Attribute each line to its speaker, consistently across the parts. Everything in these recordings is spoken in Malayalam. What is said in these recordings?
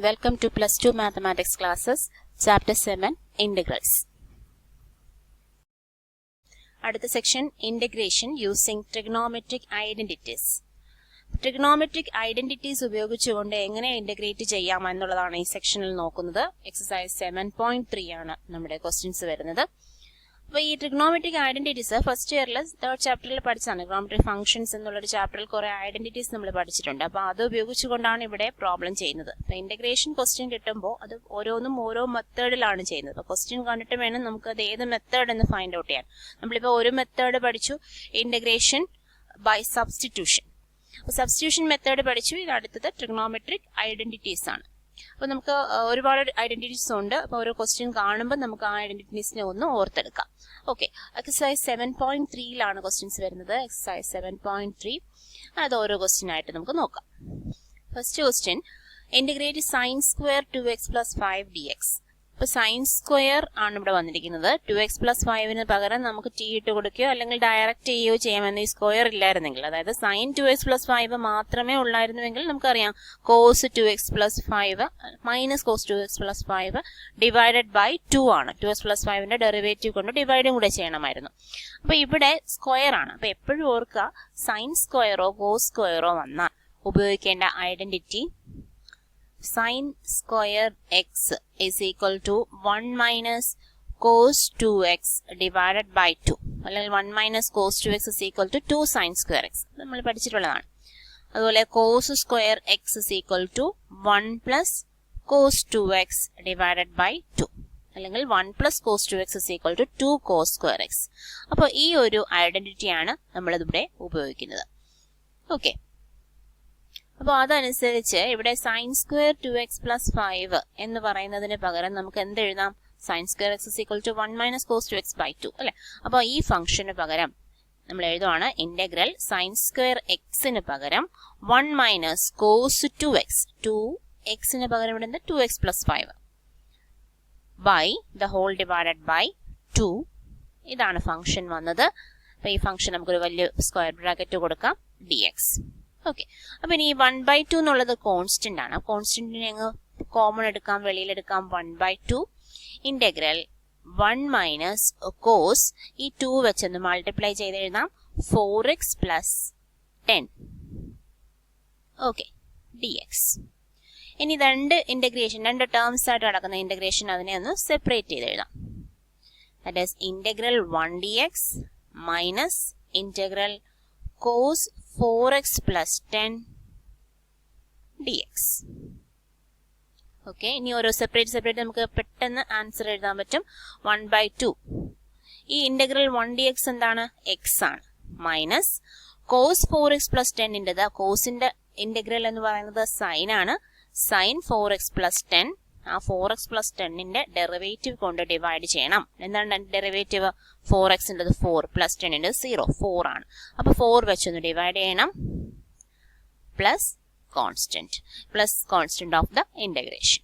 Speaker 1: Welcome to Plus 2 Mathematics classes, Chapter 7, Integrals. അടുത്ത section Integration using Trigonometric Identities. Trigonometric Identities ഉപയോഗിച്ചുകൊണ്ട് എങ്ങനെ ഇൻ്റഗ്രേറ്റ് ചെയ്യാം എന്നുള്ളതാണ് ഈ സെക്ഷനിൽ നോക്കുന്നത്. എക്സസൈസ് 7.3 ആണ് നമ്മുടെ ക്വസ്റ്റ്യൻസ് വരുന്നത്. അപ്പോൾ ഈ ട്രിഗ്നോമെട്രിക് ഐഡന്റിറ്റീസ് ഫസ്റ്റ് ഇയറിൽ തേർഡ് ചാപ്റ്ററിൽ പഠിച്ചാണ്. ട്രിഗ്നോമെട്രിക് ഫംഗ്ഷൻസ് എന്നുള്ളൊരു ചാപ്റ്ററിൽ കുറേ ഐഡന്റിറ്റീസ് നമ്മൾ പഠിച്ചിട്ടുണ്ട്. അപ്പോൾ അത് ഉപയോഗിച്ചുകൊണ്ടാണ് ഇവിടെ പ്രോബ്ലം ചെയ്യുന്നത്. അപ്പോൾ ഇന്റഗ്രേഷൻ ക്വസ്റ്റ്യൻ കിട്ടുമ്പോൾ അത് ഓരോന്നും ഓരോ മെത്തേഡിലാണ് ചെയ്യുന്നത്. അപ്പോൾ ക്വസ്റ്റ്യൻ കണ്ടിട്ട് വേണം നമുക്ക് അത് ഏത് മെത്തേഡ് എന്ന് ഫൈൻഡ് ഔട്ട് ചെയ്യാൻ. നമ്മളിപ്പോൾ ഒരു മെത്തേഡ് പഠിച്ചു, ഇന്റഗ്രേഷൻ ബൈ സബ്സ്റ്റിറ്റ്യൂഷൻ. അപ്പോൾ സബ്സ്റ്റിറ്റ്യൂഷൻ മെത്തേഡ് പഠിച്ചു. ഇത് അടുത്തത് ട്രിഗ്നോമെട്രിക് ഐഡന്റിറ്റീസ് ആണ്. അപ്പോൾ നമുക്ക് ഒരുപാട് ഐഡന്റിറ്റീസ് ഉണ്ട്. അപ്പോൾ ഓരോ ക്വസ്റ്റ്യൻ കാണുമ്പോൾ നമുക്ക് ആ ഐഡന്റിറ്റീസിനെ ഒന്ന് ഓർത്തെടുക്കാം. ഓക്കെ, എക്സസൈസ് 7.3ലാണ് ക്വസ്റ്റ്യൻസ് വരുന്നത്. എക്സസൈസ് 7.3 അത് ഓരോ ക്വസ്റ്റ്യൻ ആയിട്ട് നമുക്ക് നോക്കാം. First question, integrate sine square 2x + 5 dx. ഇപ്പോൾ സൈൻ സ്ക്വയർ ആണ് ഇവിടെ വന്നിരിക്കുന്നത്. 2x + 5ന് പകരം നമുക്ക് ടി ഇട്ട് കൊടുക്കുകയോ അല്ലെങ്കിൽ ഡയറക്റ്റ് ചെയ്യുകയോ ചെയ്യാമെന്ന് ഈ സ്ക്വയർ ഇല്ലായിരുന്നെങ്കിൽ, അതായത് സൈൻ 2x + 5 മാത്രമേ ഉള്ളായിരുന്നുവെങ്കിൽ നമുക്കറിയാം cos 2x + 5 minus cos 2x + 5 divided by 2 ആണ്. 2x + 5ന്റെ ഡെറിവേറ്റീവ് കൊണ്ട് ഡിവൈഡും കൂടെ ചെയ്യണമായിരുന്നു. അപ്പോൾ ഇവിടെ സ്ക്വയർ ആണ്. അപ്പോൾ എപ്പോഴും ഓർക്കുക, സൈൻ സ്ക്വയറോ കോസ് സ്ക്വയറോ വന്നാൽ ഉപയോഗിക്കേണ്ട identity sin square x is equal to 1 minus cos 2x divided by 2. അല്ലെങ്കിൽ 1 minus cos 2x is equal to 2 sin square x. നമ്മൾ പഠിച്ചിട്ടുള്ളതാണ്. അതുപോലെ cos square x is equal to 1 plus cos 2x divided by 2. അല്ലെങ്കിൽ 1 plus cos 2x is equal to 2 cos square x. അപ്പോൾ ഈ ഒരു ഐഡന്റിറ്റിയാണ് നമ്മളിവിടെ ഉപയോഗിക്കുന്നത്. ഓക്കെ, അപ്പോൾ അതനുസരിച്ച് ഇവിടെ സൈൻ സ്ക്വയർ 2x + 5 എന്ന് പറയുന്നതിന് പകരം നമുക്ക് എന്ത് എഴുതാം? Sine square x = 1 minus cos 2x by 2 അല്ലെ. അപ്പോൾ ഈ ഫംഗ്ഷന് പകരം നമ്മൾ എഴുതുവാണ് ഇന്റഗ്രൽ സൈൻ സ്ക്വയർ എക്സിന് പകരം 1 മൈനസ് കോസ് 2x, 2xന് പകരം ഇവിടെ 2x + 5 by the whole divided by 2. ഇതാണ് ഫംഗ്ഷൻ വന്നത്. അപ്പോൾ ഈ ഫംഗ്ഷൻ നമുക്കൊരു വലിയ സ്ക്വയർ ബ്രാക്കറ്റ് കൊടുക്കാം, dx. ഓക്കെ, അപ്പൊ ഇനി 1/2 എന്നുള്ളത് കോൺസ്റ്റന്റ് ആണ്. കോൺസ്റ്റന്റിനെ അങ്ങ് കോമൺ എടുക്കാം, വെളിയിലെടുക്കാം. 1/2 ഇന്റഗ്രൽ 1 മൈനസ് കോസ് ഈ 2 വെച്ചൊന്ന് മൾട്ടിപ്ലൈ ചെയ്ത് എഴുതാം, 4x + 10. Okay, dx. ഇനി രണ്ട് ടേംസ് ആയിട്ട് നടക്കുന്ന ഇന്റഗ്രേഷൻ, അതിനെ ഒന്ന് സെപ്പറേറ്റ് ചെയ്ത് എഴുതാം. That is integral 1 dx minus integral cos 4x + 10 dx. Okay, ഇനി ഓരോ സെപ്പറേറ്റ് നമുക്ക് പെട്ടെന്ന് ആൻസർ എഴുതാൻ പറ്റും. 1/2 ഈ ഇന്റഗ്രൽ 1 dx എന്താണ്? x ആണ്. മൈനസ് കോസ് 4x + 10 കോസിന്റെ ഇന്റഗ്രൽ എന്ന് പറയുന്നത് സൈൻ ആണ്. സൈൻ 4x + 10, ആ 4x + 10ന്റെ ഡെറിവേറ്റീവ് കൊണ്ട് ഡിവൈഡ് ചെയ്യണം. എന്താണ് ഡെറിവേറ്റീവ്? 4x 4 + 10 0, 4 ആണ്. അപ്പോൾ 4 വെച്ചൊന്ന് ഡിവൈഡ് ചെയ്യണം, plus constant of the integration.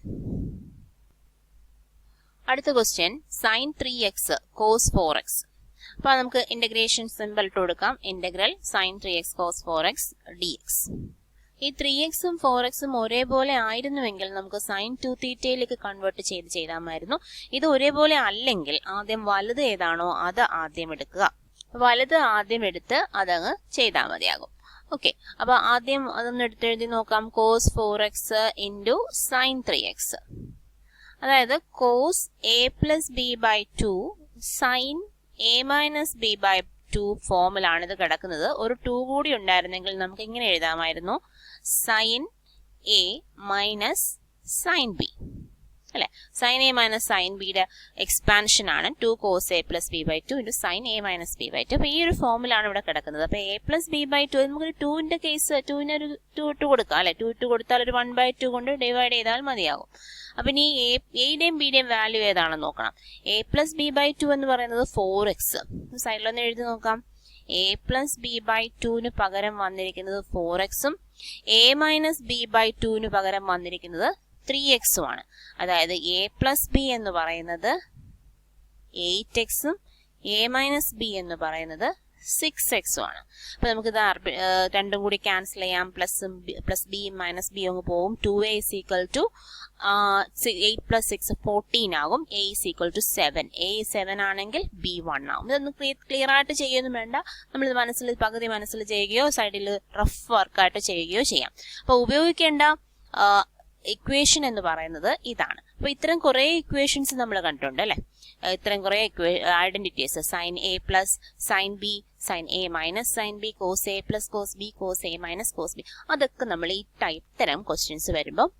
Speaker 1: അടുത്ത question, sine 3x cos 4x. അപ്പോൾ നമുക്ക് ഇന്റഗ്രേഷൻ സിമ്പിൾ ഇട്ട് കൊടുക്കാം. Integral sine 3x cos 4x dx. ഈ 3xും 4xും ഒരേപോലെ ആയിരുന്നുവെങ്കിൽ നമുക്ക് സൈൻ 2θയിലേക്ക് കൺവേർട്ട് ചെയ്താമായിരുന്നു. ഇത് ഒരേപോലെ അല്ലെങ്കിൽ ആദ്യം വലുത് ഏതാണോ അത് ആദ്യം എടുക്കുക. വലുത് ആദ്യം എടുത്ത് അതങ്ങ് ചെയ്താൽ മതിയാകും. ഓക്കെ, അപ്പൊ ആദ്യം അതൊന്ന് എടുത്തെഴുതി നോക്കാം. Cos 4x into sine 3x, അതായത് cos a + b/2 sign a - b/2 ഫോമിലാണ് ഇത് കിടക്കുന്നത്. ഒരു 2 കൂടി ഉണ്ടായിരുന്നെങ്കിൽ നമുക്ക് ഇങ്ങനെ എഴുതാമായിരുന്നു, sine a minus sine B അല്ലെ. സൈൻ a - സൈൻ ബിയുടെ എക്സ്പാൻഷൻ ആണ് 2 cos a + b/2 into sine a - b/2. അപ്പൊ ഈ ഒരു ഫോമിലാണ് ഇവിടെ കിടക്കുന്നത്. അപ്പൊ a + b/2 നമുക്ക് 2ന്റെ കേസ് 2ന് ഒരു 2 ഇട്ട് കൊടുക്കാം അല്ലെ. 2 ഇട്ട് കൊടുത്താൽ ഒരു 1/2 കൊണ്ട് ഡിവൈഡ് ചെയ്താൽ മതിയാകും. അപ്പൊ ഇനി എയുടെയും ബിയുടെയും വാല്യൂ ഏതാണെന്ന് നോക്കണം. a + b/2 എന്ന് പറയുന്നത് 4x. സൈഡിലൊന്ന് എഴുതി നോക്കാം. a + b/2ന് പകരം വന്നിരിക്കുന്നത് 4xും a - b/2ന് പകരം വന്നിരിക്കുന്നത് 3xും ആണ്. അതായത് a + b എന്ന് പറയുന്നത് 8xും a - b എന്ന് പറയുന്നത് 6x ആണ്. അപ്പൊ നമുക്ക് ഇത് രണ്ടും കൂടി ക്യാൻസൽ ചെയ്യാം. പ്ലസ് ബി മൈനസ് ബി അങ്ങ് പോവും. 2a is equal to 8 plus 6 14 ആകും. a is equal to 7. a 7 ആണെങ്കിൽ b 1 ആകും. ഇതൊന്ന് ക്ലിയർ ആയിട്ട് ചെയ്യൊന്നും വേണ്ട. നമ്മളിത് പകുതി മനസ്സിൽ ചെയ്യുകയോ സൈഡിൽ റഫ് വർക്കായിട്ട് ചെയ്യുകയോ ചെയ്യാം. അപ്പൊ ഉപയോഗിക്കേണ്ട ഇക്വേഷൻ എന്ന് പറയുന്നത് ഇതാണ്. അപ്പൊ ഇത്തരം കുറെ ഇക്വേഷൻസ് നമ്മൾ കണ്ടിട്ടുണ്ട് അല്ലെ. ഇത്തരം കുറെ identities, sine A plus sine B, sine A minus sine B, cos A plus cos B, cos A minus cos B, അതൊക്കെ നമ്മൾ ഈ തരം ക്വസ്റ്റ്യൻസ് വരുമ്പോൾ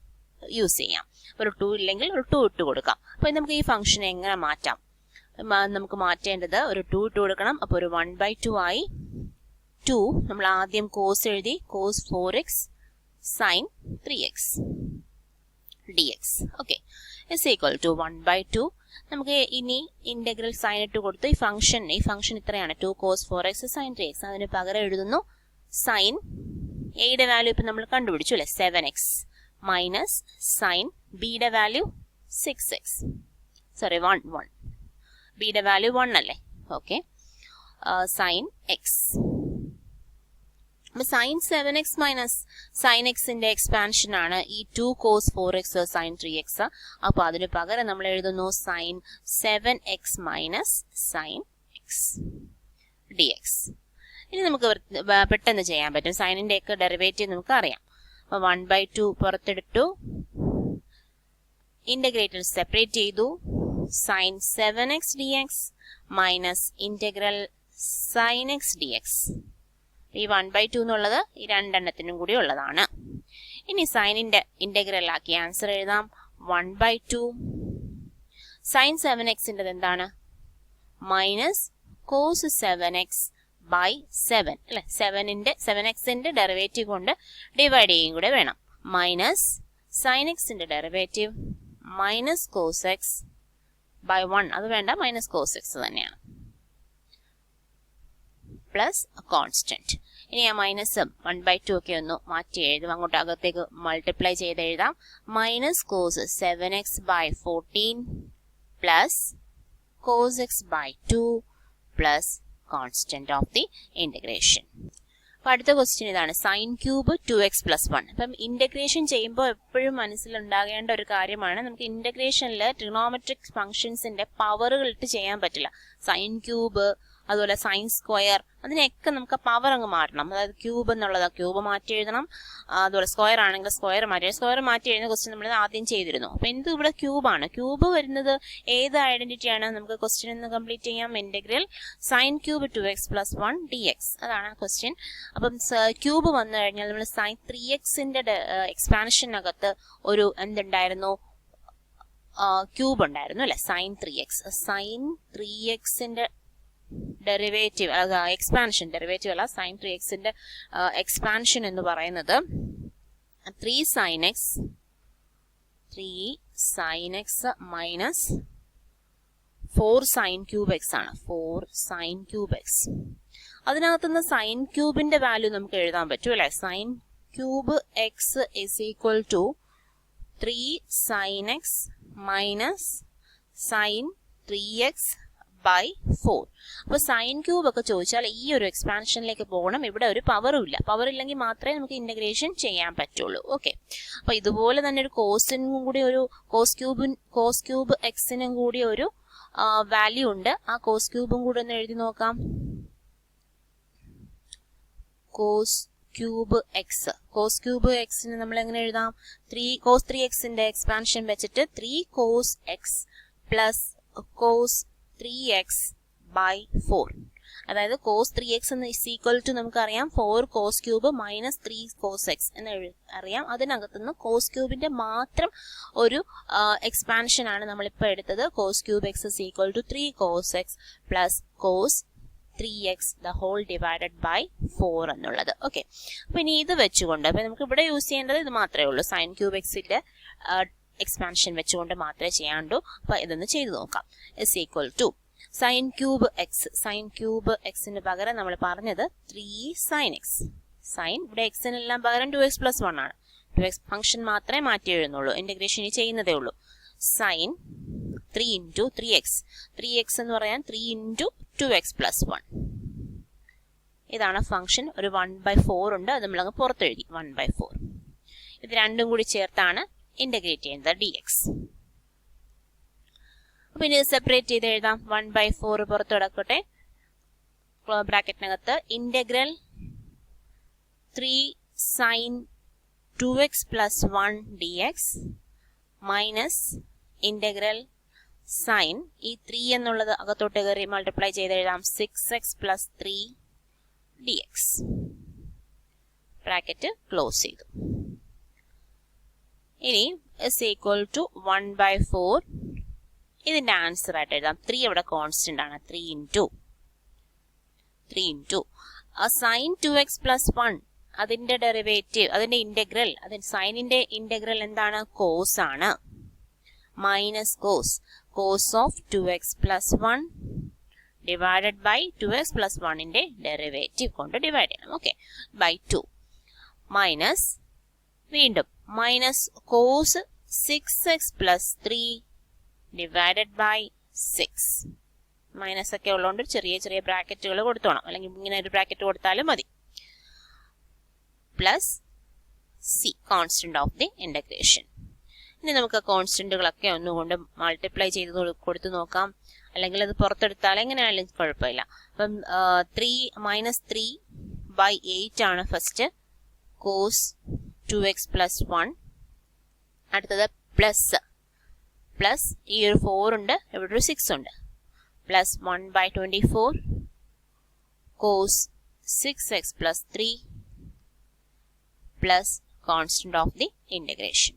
Speaker 1: യൂസ് ചെയ്യാം. ഒരു 2 ഇല്ലെങ്കിൽ ഒരു 2 ഇട്ട് കൊടുക്കാം. അപ്പൊ നമുക്ക് ഈ ഫംഗ്ഷൻ എങ്ങനെ മാറ്റാം? നമുക്ക് മാറ്റേണ്ടത് ഒരു 2 ഇട്ട് കൊടുക്കണം. അപ്പൊ ഒരു 1/2 ആയി. 2 നമ്മൾ ആദ്യം കോസ് എഴുതി, cos 4x sine 3x dx. Okay, is equal to 1/2. നമുക്ക് ഇനി ഇന്റഗ്രൽ സൈൻ ഇട്ട് കൊടുത്തു. ഈ ഫംഗ്ഷൻ ഇത്രയാണ്, 2 cos 4x sin 3x. അതിന് പകരം എഴുതുന്നു സൈൻ എയുടെ വാല്യൂ ഇപ്പൊ നമ്മൾ കണ്ടുപിടിച്ചു അല്ലെ, 7x മൈനസ് സൈൻ ബിയുടെ വാല്യൂ 6x, സോറി 1 ബിയുടെ വാല്യൂ 1 അല്ലേ. Okay, sine x. Sine 7x minus sine എക്സിന്റെ എക്സ്പാൻഷൻ ആണ് ഈ 2 cos 4x സൈൻ 3x. അപ്പൊ അതിന് പകരം നമ്മൾ എഴുതുന്നു sine 7x minus sine x dx. ഇനി നമുക്ക് പെട്ടെന്ന് ചെയ്യാൻ പറ്റും. സൈനിന്റെ ഒക്കെ ഡെറിവേറ്റീവ് നമുക്ക് അറിയാം. അപ്പൊ 1/2 പുറത്തെടുത്തു, ഇന്റഗ്രേറ്റർ സെപ്പറേറ്റ് ചെയ്തു, sine 7x dx minus integral sine x dx. ഈ 1/2 എന്നുള്ളത് ഈ രണ്ടെണ്ണത്തിനും കൂടി ഉള്ളതാണ്. ഇനി സൈനിന്റെ ഇന്റഗ്രൽ ആക്കി ആൻസർ എഴുതാം. 1/2 സൈൻ 7x എന്താണ്? മൈനസ് കോസ് 7x ബൈ 7 അല്ലെ. 7xന്റെ ഡെറിവേറ്റീവ് കൊണ്ട് ഡിവൈഡ് ചെയ്യും കൂടെ വേണം. മൈനസ് സൈൻ എക്സിന്റെ derivative minus cos X by 1, അത് വേണ്ട, മൈനസ് കോസ് എക്സ് തന്നെയാണ്, പ്ലസ് കോൺസ്റ്റന്റ്. ഇനി ആ മൈനസും 1/2 ഒക്കെ ഒന്ന് മാറ്റി എഴുതും, അങ്ങോട്ട് അകത്തേക്ക് മൾട്ടിപ്ലൈ ചെയ്ത് എഴുതാം. Minus cos 7x by 14 plus cos X by 2 plus constant of the integration. അപ്പൊ അടുത്ത ക്വസ്റ്റ്യൻ ഇതാണ്, സൈൻ ക്യൂബ് 2x പ്ലസ് 1. അപ്പം ഇന്റഗ്രേഷൻ ചെയ്യുമ്പോൾ എപ്പോഴും മനസ്സിലുണ്ടാകേണ്ട ഒരു കാര്യമാണ്, നമുക്ക് ഇന്റഗ്രേഷനിൽ ട്രിഗണോമെട്രിക് ഫംഗ്ഷൻസിന്റെ പവറുകൾ ഇട്ട് ചെയ്യാൻ പറ്റില്ല. സൈൻ ക്യൂബ്, അതുപോലെ സൈൻ സ്ക്വയർ, അതിനെയൊക്കെ നമുക്ക് പവർ അങ്ങ് മാറ്റണം. അതായത് ക്യൂബ് എന്നുള്ളത് ക്യൂബ് മാറ്റി എഴുതണം. അതുപോലെ സ്ക്വയർ ആണെങ്കിൽ സ്ക്വയർ മാറ്റി എഴുതുന്ന ക്വസ്റ്റ്യൻ നമ്മൾ ആദ്യം ചെയ്തിരുന്നു. അപ്പൊ എന്ത് ഇവിടെ ക്യൂബാണ്. ക്യൂബ് വരുന്നത് ഏത് ഐഡന്റിറ്റിയാണ്? നമുക്ക് ക്വസ്റ്റ്യൻ ഒന്ന് കംപ്ലീറ്റ് ചെയ്യാം. Integral sine cube 2x plus 1 dx, അതാണ് ക്വസ്റ്റ്യൻ. അപ്പം ക്യൂബ് വന്നു കഴിഞ്ഞാൽ നമ്മൾ സൈൻ 3xന്റെ എക്സ്പാൻഷനകത്ത് ഒരു എന്തുണ്ടായിരുന്നു? ക്യൂബ് ഉണ്ടായിരുന്നു അല്ലെ, സൈൻ 3xന്റെ ഡെറിവേറ്റീവ്, എക്സ്പാൻഷൻ, ഡെറിവേറ്റീവ് അല്ല, സൈൻ 3xന്റെ എക്സ്പാൻഷൻ എന്ന് പറയുന്നത് 3 sin x minus 4 sin cube x ആണ്. 4 sin ക്യൂബ് x. അതിനകത്തുനിന്ന് സൈൻ ക്യൂബിന്റെ വാല്യൂ നമുക്ക് എഴുതാൻ പറ്റും അല്ലെ. Sine cube x is equal to 3 sin x minus sine 3x by 4. അപ്പൊ സൈൻ ക്യൂബ് ഒക്കെ ചോദിച്ചാൽ ഈ ഒരു എക്സ്പാൻഷനിലേക്ക് പോകണം. ഇവിടെ ഒരു പവറും ഇല്ല. പവർ ഇല്ലെങ്കിൽ മാത്രമേ നമുക്ക് ഇന്റഗ്രേഷൻ ചെയ്യാൻ പറ്റുള്ളൂ. ഓക്കെ, അപ്പൊ ഇതുപോലെ തന്നെ ഒരു കോസിനും കൂടി, ഒരു കോസ് ക്യൂബ് എക്സിനും കൂടി ഒരു വാല്യൂ ഉണ്ട്. ആ കോസ് ക്യൂബും കൂടി ഒന്ന് എഴുതി നോക്കാം. കോസ് ക്യൂബ് എക്സിന് നമ്മൾ എങ്ങനെ എഴുതാം? 3 cos 3xന്റെ എക്സ്പാൻഷൻ വെച്ചിട്ട് 3 cos x plus cos 3x by 4. അതായത് cos 3x എന്ന് ഇസ് ഈക്വൽ ടു നമുക്കറിയാം 4 cos cube minus 3 cos x എന്ന് അറിയാം. അതിനകത്തുനിന്ന് കോസ് ക്യൂബിന്റെ മാത്രം ഒരു എക്സ്പാൻഷൻ ആണ് നമ്മളിപ്പോൾ എടുത്തത്. Cos cube x is equal to 3 cos x plus cos 3x the whole divided by 4 എന്നുള്ളത്. ഓക്കെ, അപ്പൊ ഇനി ഇത് വെച്ചുകൊണ്ട് അപ്പൊ നമുക്ക് ഇവിടെ യൂസ് ചെയ്യേണ്ടത് ഇത് മാത്രമേ ഉള്ളൂ. സൈൻ ക്യൂബ് എക്സിന്റെ എക്സ്പാൻഷൻ വെച്ചുകൊണ്ട് മാത്രമേ ചെയ്യാണ്ടൂ. അപ്പൊ ഇതൊന്ന് ചെയ്തു നോക്കാം. Is equal to sine cube എക്സിന് പകരം നമ്മൾ പറഞ്ഞത് 3 sin x. സൈൻ ഇവിടെ എക്സിനെല്ലാം പകരം 2x പ്ലസ് 1 ആണ്. 2x ഫംഗ്ഷൻ മാത്രമേ മാറ്റി എഴുതുന്നുള്ളൂ, ഇന്റഗ്രേഷൻ ചെയ്യുന്നതേ ഉള്ളൂ. സൈൻ 3 into 3x എന്ന് പറയാൻ 3 into 2x plus 1 ഇതാണ് ഫംഗ്ഷൻ. ഒരു 1/4 ഉണ്ട്, അത് നമ്മളങ്ങ് പുറത്തെഴുതി 1/4. ഇത് രണ്ടും കൂടി ചേർത്താണ് ഇന്റഗ്രേറ്റ് ചെയ്യുന്നത് dx. അപ്പൊ ഇനി സെപ്പറേറ്റ് ചെയ്ത് എഴുതാം. 1/4 പുറത്ത് കിടക്കട്ടെ. ബ്രാക്കറ്റിനകത്ത് integral 3 sin 2x plus 1 dx minus integral sine ഈ 3 എന്നുള്ളത് അകത്തോട്ട് കയറി മൾട്ടിപ്ലൈ ചെയ്ത് എഴുതാം 6x plus 3 dx. Bracket close ചെയ്തു. ഇനി is equal to 1/4. ഇതിന്റെ ആൻസർ ആയിട്ട് എഴുതാം. 3 ഇവിടെ കോൺസ്റ്റന്റ് ആണ്. 3 into sin 2x plus 1 അതിന്റെ ഡെറിവേറ്റീവ്, അതിന്റെ ഇന്റഗ്രൽ, അതിന്റെ സൈനിന്റെ ഇന്റഗ്രൽ എന്താണ്? കോസ് ആണ്. Minus cos of 2x plus 1 divided by 2x plus 1ന്റെ ഡെറിവേറ്റീവ് കൊണ്ട് ഡിവൈഡ് ചെയ്യണം. ഓക്കെ, ബൈ 2 മൈനസ് വീണ്ടും minus cos 6x plus 3 divided by 6. Minus ഒക്കെ ഉള്ളതുകൊണ്ട് ചെറിയ ചെറിയ ബ്രാക്കറ്റുകൾ കൊടുത്തോണം, അല്ലെങ്കിൽ ഇങ്ങനെ ഒരു ബ്രാക്കറ്റ് കൊടുത്താലും മതി. Plus C constant of the integration. ഇനി നമുക്ക് കോൺസ്റ്റന്റുകളൊക്കെ ഒന്നുകൊണ്ട് മൾട്ടിപ്ലൈ ചെയ്ത് കൊടുത്തു നോക്കാം, അല്ലെങ്കിൽ അത് പുറത്തെടുത്താൽ എങ്ങനെയായാലും കുഴപ്പമില്ല. അപ്പം 3/8 ആണ് ഫസ്റ്റ് കോസ് 2x plus 1. അടുത്തത് പ്ലസ് ഈ ഒരു 4 ഉണ്ട്, ഇവിടെ ഒരു 6 ഉണ്ട്. Plus 1/24 cos 6x plus 3 plus constant of the integration.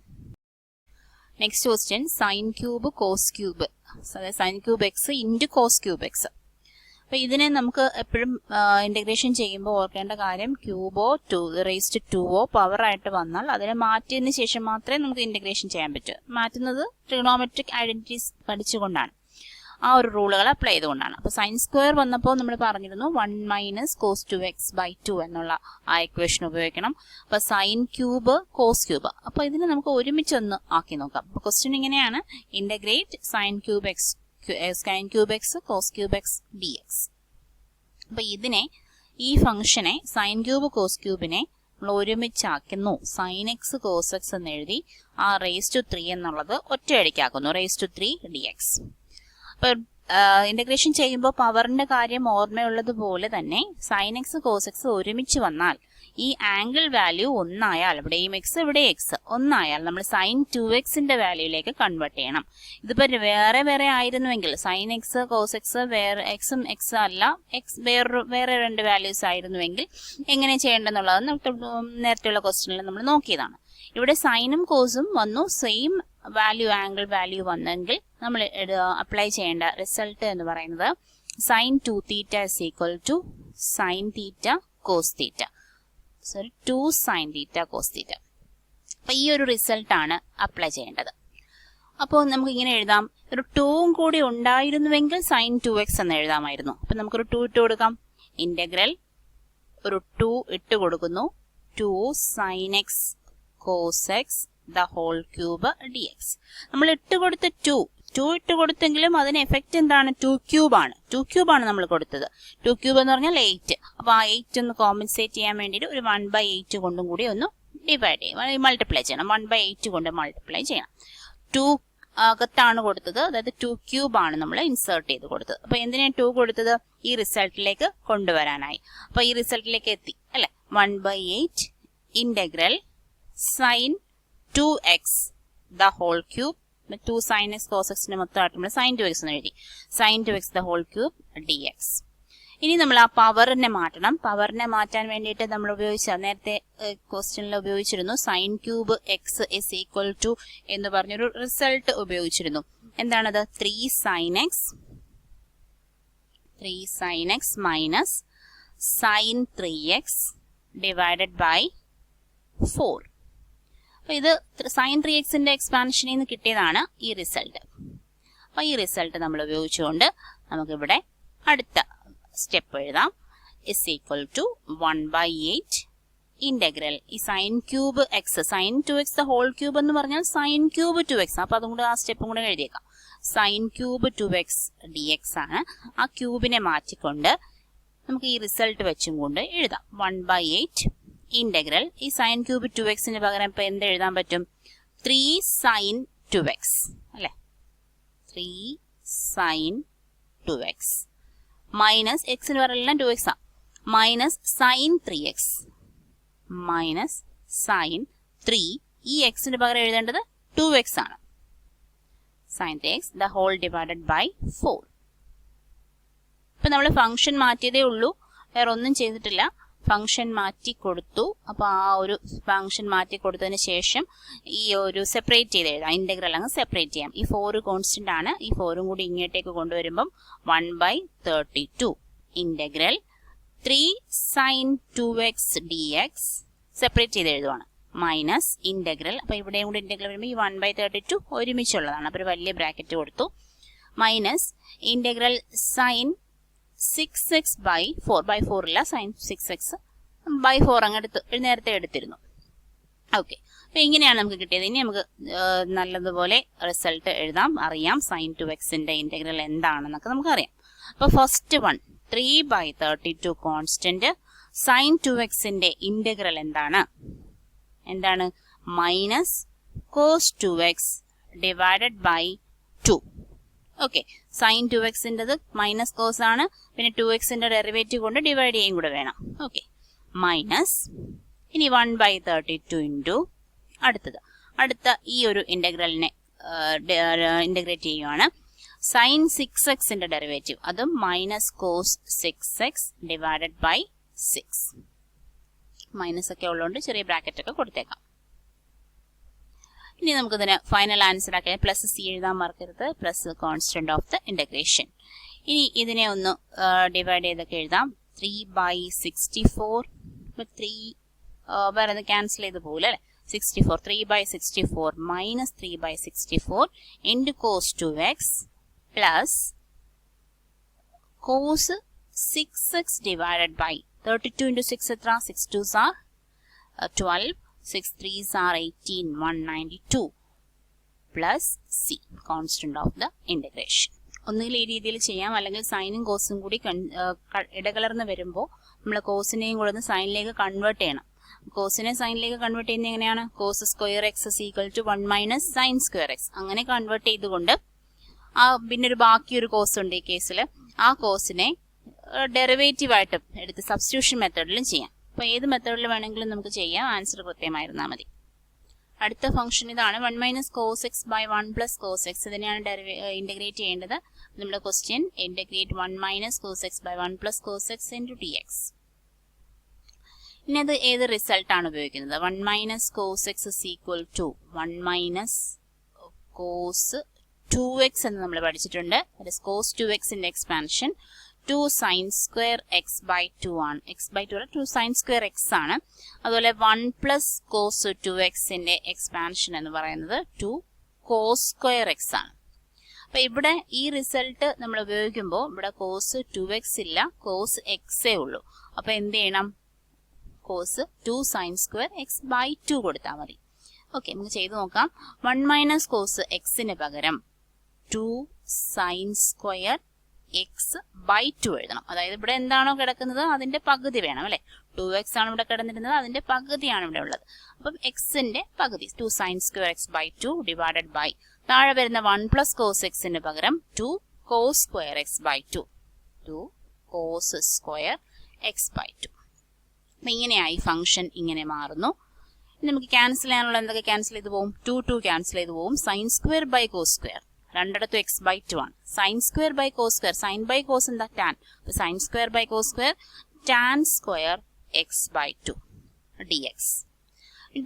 Speaker 1: Next question sine cube cos cube, അതായത് sine cube X into cos cube X. അപ്പൊ ഇതിനെ നമുക്ക് എപ്പോഴും ഇന്റഗ്രേഷൻ ചെയ്യുമ്പോൾ ഓർക്കേണ്ട കാര്യം, ക്യൂബോ റേസ്ഡ് 2ഓ പവർ ആയിട്ട് വന്നാൽ അതിനെ മാറ്റിയതിന് ശേഷം മാത്രമേ നമുക്ക് ഇന്റഗ്രേഷൻ ചെയ്യാൻ പറ്റൂ. മാറ്റുന്നത് ട്രിഗണോമെട്രിക് ഐഡന്റിറ്റീസ് പഠിച്ചുകൊണ്ടാണ്, ആ ഒരു റൂളുകൾ അപ്ലൈ ചെയ്തുകൊണ്ടാണ്. അപ്പൊ സൈൻ സ്ക്വയർ വന്നപ്പോൾ നമ്മൾ പറഞ്ഞിരുന്നു 1 minus cos 2x/2 എന്നുള്ള ആ ഇക്വേഷൻ ഉപയോഗിക്കണം. അപ്പൊ സൈൻ ക്യൂബ് കോസ് ക്യൂബ്, അപ്പൊ ഇതിനെ നമുക്ക് ഒരുമിച്ചൊന്ന് ആക്കി നോക്കാം. അപ്പൊ ക്വസ്റ്റ്യൻ ഇങ്ങനെയാണ്, integrate sine cube x cos cube x dx. അപ്പൊ ഇതിനെ, ഈ ഫംഗ്ഷനെ സൈൻ ക്യൂബ് കോസ് ക്യൂബിനെ നമ്മൾ ഒരുമിച്ചാക്കുന്നു. സൈൻ എക്സ് കോസ് എക്സ് എന്ന് എഴുതി ആ റേസ് ടു 3 എന്നുള്ളത് ഒറ്റയടിക്കാക്കുന്നു, റേസ് ടു 3 dx. അപ്പൊ ഇന്റഗ്രേഷൻ ചെയ്യുമ്പോൾ പവറിന്റെ കാര്യം ഓർമ്മയുള്ളതുപോലെ തന്നെ സൈൻ എക്സ് കോസ് എക്സ് ഒരുമിച്ച് വന്നാൽ ഈ ആംഗിൾ വാല്യൂ ഒന്നായാൽ, ഇവിടെയും എക്സ് ഇവിടെ എക്സ് ഒന്നായാൽ നമ്മൾ സൈൻ 2xന്റെ വാല്യൂയിലേക്ക് കൺവേർട്ട് ചെയ്യണം. ഇതിപ്പോ വേറെ ആയിരുന്നുവെങ്കിൽ സൈൻ എക്സ് കോസ് എക്സ് വേറെ എക്സും എക്സ് അല്ല, എക്സ് വേറെ രണ്ട് വാല്യൂസ് ആയിരുന്നുവെങ്കിൽ എങ്ങനെ ചെയ്യേണ്ടെന്നുള്ളത് നേരത്തെയുള്ള ക്വസ്റ്റ്യനിൽ നമ്മൾ നോക്കിയതാണ്. ഇവിടെ സൈനും കോസും വന്നു, സെയിം വാല്യൂ ആംഗിൾ വാല്യൂ വന്നെങ്കിൽ നമ്മൾ അപ്ലൈ ചെയ്യേണ്ട റിസൾട്ട് എന്ന് പറയുന്നത് sine 2θ is equal to sine theta cos theta, sorry 2 sine theta cos theta. അപ്പൊ ഈ ഒരു റിസൾട്ട് ആണ് അപ്ലൈ ചെയ്യേണ്ടത്. അപ്പോൾ നമുക്ക് ഇങ്ങനെ എഴുതാം, ഒരു 2ഉം കൂടി ഉണ്ടായിരുന്നുവെങ്കിൽ സൈൻ 2x എന്ന് എഴുതാമായിരുന്നു. അപ്പൊ നമുക്കൊരു 2 ഇട്ട് കൊടുക്കാം. ഇന്റഗ്രൽ ഒരു 2 ഇട്ട് കൊടുക്കുന്നു, 2 sine x cos x the whole cube dx. നമ്മൾ ഇട്ട് കൊടുത്ത 2 ഇട്ട് കൊടുത്തെങ്കിലും അതിന് എഫക്റ്റ് എന്താണ്? 2 ക്യൂബാണ് നമ്മൾ കൊടുത്തത്. 2 ക്യൂബ് എന്ന് പറഞ്ഞാൽ 8. അപ്പൊ ആ 8 ഒന്ന് കോമ്പൻസേറ്റ് ചെയ്യാൻ വേണ്ടിയിട്ട് ഒരു 1/8 കൊണ്ടും കൂടി ഒന്ന് ഡിവൈഡ് ചെയ്യണം, മൾട്ടിപ്ലൈ ചെയ്യണം. 1/8 കൊണ്ട് മൾട്ടിപ്ലൈ ചെയ്യണം. 2 അകത്താണ് കൊടുത്തത്, അതായത് 2 ക്യൂബാണ് നമ്മൾ ഇൻസേർട്ട് ചെയ്ത് കൊടുത്തത്. അപ്പൊ എന്തിനാണ് 2 കൊടുത്തത്? ഈ റിസൾട്ടിലേക്ക് കൊണ്ടുവരാനായി. അപ്പൊ ഈ റിസൾട്ടിലേക്ക് എത്തി അല്ലെ. 1/8 integral sine 2x the whole cube, 2 sin x cos x നെ മൊത്തമായിട്ട് നമ്മൾ sin 2x എന്ന് എഴുതി. sin 2x the whole cube dx. ഇനി നമ്മൾ ആ പവറിനെ മാറ്റണം. പവറിനെ മാറ്റാൻ വേണ്ടിയിട്ട് നമ്മൾ നേരത്തെ ക്വസ്റ്റ്യനിൽ ഉപയോഗിച്ചിരുന്നു sin cube x is equal to എന്ന് പറഞ്ഞൊരു റിസൾട്ട് ഉപയോഗിച്ചിരുന്നു. എന്താണത്? 3 sin x minus sin 3x divided by 4. അപ്പൊ ഇത് സൈൻ 3xന്റെ എക്സ്പാൻഷനിൽ നിന്ന് കിട്ടിയതാണ് ഈ റിസൾട്ട്. അപ്പൊ ഈ റിസൾട്ട് നമ്മൾ ഉപയോഗിച്ചുകൊണ്ട് നമുക്കിവിടെ അടുത്ത സ്റ്റെപ്പ് എഴുതാം. ഇസ് ഈക്വൽ ടു 1/8 ഇന്റഗ്രൽ ഈ sine cube x, sine 2x the whole cube എന്ന് പറഞ്ഞാൽ സൈൻ ക്യൂബ് 2x. അപ്പൊ അതും കൂടെ ആ സ്റ്റെപ്പും കൂടെ എഴുതിയേക്കാം. സൈൻ ക്യൂബ് 2x dx ആണ്. ആ ക്യൂബിനെ മാറ്റിക്കൊണ്ട് നമുക്ക് ഈ റിസൾട്ട് വെച്ചും കൊണ്ട് എഴുതാം. 1/8 ഇന്റഗ്രൽ ഈ സൈൻ ക്യൂബ് 2x പകരം ഇപ്പൊ എന്ത് എഴുതാൻ പറ്റും? 3 sin 2x അല്ലെ, 3 sin 2x മൈനസ് എക്സിന് പറയെല്ലാം 2x ആ, minus sine 3x minus sign 3, ഈ എക്സിന് പകരം എഴുതേണ്ടത് 2x ആണ്. Sine 3x the whole divided by 4. ഇപ്പൊ നമ്മൾ ഫംഗ്ഷൻ മാറ്റിയതേ ഉള്ളൂ, വേറെ ഒന്നും ചെയ്തിട്ടില്ല. ഫംഗ്ഷൻ മാറ്റി കൊടുത്തു. അപ്പൊ ആ ഒരു ഫംഗ്ഷൻ മാറ്റി കൊടുത്തതിന് ശേഷം ഈ ഒരു സെപ്പറേറ്റ് ചെയ്ത് എഴുതാം. ഇന്റഗ്രൽ അങ്ങ് സെപ്പറേറ്റ് ചെയ്യാം. ഈ 4 കോൺസ്റ്റന്റ് ആണ്. ഈ 4ഉം കൂടി ഇങ്ങോട്ടേക്ക് കൊണ്ടുവരുമ്പം 1/32 integral 3 sin 2x dx separate ചെയ്ത് എഴുതുവാണ്. മൈനസ് ഇന്റഗ്രൽ, അപ്പൊ ഇവിടെയും കൂടി ഇന്റഗ്രൽ വരുമ്പോൾ ഈ 1/32 ഒരുമിച്ചുള്ളതാണ്. അപ്പൊ ഒരു വലിയ ബ്രാക്കറ്റ് കൊടുത്തു. Minus integral sign 6x by 4 by 4 ഇല്ല, സൈൻ 6x by 4 അങ്ങ് നേരത്തെ എടുത്തിരുന്നു. ഓക്കെ, അപ്പൊ ഇങ്ങനെയാണ് നമുക്ക് കിട്ടിയത്. ഇനി നമുക്ക് നല്ലതുപോലെ റിസൾട്ട് എഴുതാം. അറിയാം സൈൻ 2xന്റെ ഇന്റഗ്രൽ എന്താണെന്നൊക്കെ നമുക്ക് അറിയാം. അപ്പൊ ഫസ്റ്റ് വൺ 3/32 കോൺസ്റ്റന്റ് സൈൻ 2xന്റെ ഇന്റഗ്രൽ എന്താണ്? Minus cos 2x divided by 2. Okay, sine 2xൻ്റെത് മൈനസ് കോസ് ആണ്, പിന്നെ 2xന്റെ ഡെറിവേറ്റീവ് കൊണ്ട് ഡിവൈഡ് ചെയ്യും കൂടെ വേണം. ഓക്കെ, മൈനസ് ഇനി 1/32 ഇൻറ്റു അടുത്ത ഈ ഒരു ഇന്റഗ്രലിനെ ഇന്റഗ്രേറ്റ് ചെയ്യുവാണ്. സൈൻ 6xന്റെ ഡെറിവേറ്റീവ് അതും minus cos 6x divided by 6. Minus ഒക്കെ ഉള്ളതുകൊണ്ട് ചെറിയ ബ്രാക്കറ്റ് ഒക്കെ കൊടുത്തേക്കാം. ഇനി നമുക്ക് ഇതിന് ഫൈനൽ ആൻസർ ആക്കാൻ പ്ലസ് സി എഴുതാൻ മറക്കരുത്, plus constant of the integration. ഇനി ഇതിനെ ഒന്ന് ഡിവൈഡ് ചെയ്തൊക്കെ എഴുതാം. 3/64 3 വേറെ ക്യാൻസൽ ചെയ്ത് പോലെ അല്ലെ, 64 3/64 minus 3/64 into cos 2x plus cos 6x divided by 32 into 6 എത്ര? 6 2s are 12, 6 3s are 18, 192 plus c constant of the integration. ഒന്നുകിൽ ഈ രീതിയിൽ ചെയ്യാം, അല്ലെങ്കിൽ സൈനും കോസും കൂടി ഇടകലർന്ന് വരുമ്പോൾ നമ്മൾ കോസിനെയും കൂടെ ഒന്ന് സൈനിലേക്ക് കൺവേർട്ട് ചെയ്യണം. കോസിനെ സൈനിലേക്ക് കൺവേർട്ട് ചെയ്യുന്നത് എങ്ങനെയാണ്? Cos square x is equal to 1 minus sine square x. അങ്ങനെ കൺവേർട്ട് ചെയ്തുകൊണ്ട് പിന്നെ ഒരു ബാക്കിയൊരു കോസ് ഉണ്ട് ഈ കേസിൽ. ആ കോസിനെ ഡെറിവേറ്റീവ് ആയിട്ട് എടുത്ത് സബ്സ്റ്റിറ്റ്യൂഷൻ മെത്തേഡിലും ചെയ്യാം. അപ്പൊ ഏത് മെത്തേഡിൽ വേണമെങ്കിലും നമുക്ക് ചെയ്യാം, ആൻസർ കൃത്യമായിരുന്നാൽ മതി. അടുത്ത ഫംഗ്ഷൻ ഇതാണ് 1 minus cos X by 1 plus cos X. ഇതിനെയാണ് ഇന്റഗ്രേറ്റ് ചെയ്യേണ്ടത്. നമ്മുടെ question integrate 1 minus cos X by 1 plus cos X into D X. ഇനി അത് ഏത് റിസൾട്ട് ആണ് ഉപയോഗിക്കുന്നത്? 1 minus cos X is equal to 1 minus cos 2x എന്ന് നമ്മൾ പഠിച്ചിട്ടുണ്ട്. കോസ് 2xന്റെ expansion 2 sine square X by 2 ആണ്. എക്സ് ബൈ 2 അല്ല, 2 സൈൻ സ്ക്വയർ എക്സ് ആണ്. അതുപോലെ 1 പ്ലസ് കോസ് 2xന്റെ എക്സ്പാൻഷൻ എന്ന് പറയുന്നത് 2 കോസ് സ്ക്വയർ എക്സ് ആണ്. അപ്പൊ ഇവിടെ ഈ റിസൾട്ട് നമ്മൾ ഉപയോഗിക്കുമ്പോൾ ഇവിടെ കോസ് 2x ഇല്ല, കോസ് എക്സേ ഉള്ളൂ. അപ്പൊ എന്ത് ചെയ്യണം? Cos 2 sine square X by 2 കൊടുത്താൽ മതി. ഓക്കെ, നമുക്ക് ചെയ്ത് നോക്കാം. 1 മൈനസ് കോസ് എക്സിന് പകരം 2 സൈൻ സ്ക്വയർ എക്സ് ബൈ 2 എഴുതണം. അതായത് ഇവിടെ എന്താണോ കിടക്കുന്നത് അതിന്റെ പകുതി വേണം അല്ലെ. 2x ആണ് ഇവിടെ കിടന്നിരുന്നത്, അതിന്റെ പകുതിയാണ് ഇവിടെ ഉള്ളത്. അപ്പം എക്സിന്റെ പകുതി 2 sine square X by 2 divided by താഴെ വരുന്ന 1 പ്ലസ് കോസ് എക്സിന് പകരം 2 cos square X by 2 2 cos square X by 2. അപ്പൊ ഇങ്ങനെയായി ഫംഗ്ഷൻ ഇങ്ങനെ മാറുന്നു. നമുക്ക് ക്യാൻസൽ ചെയ്യാനുള്ള എന്തൊക്കെ ക്യാൻസൽ ചെയ്ത് പോകും? 2 2 ക്യാൻസൽ ചെയ്ത് പോകും. Sine square by cos square രണ്ടിടത്തും എക്സ് ബൈ 2 ആണ്. Sine square by cos square, sine by cos എന്താ? Tan. Sine square by cos square tan square X by 2 D X.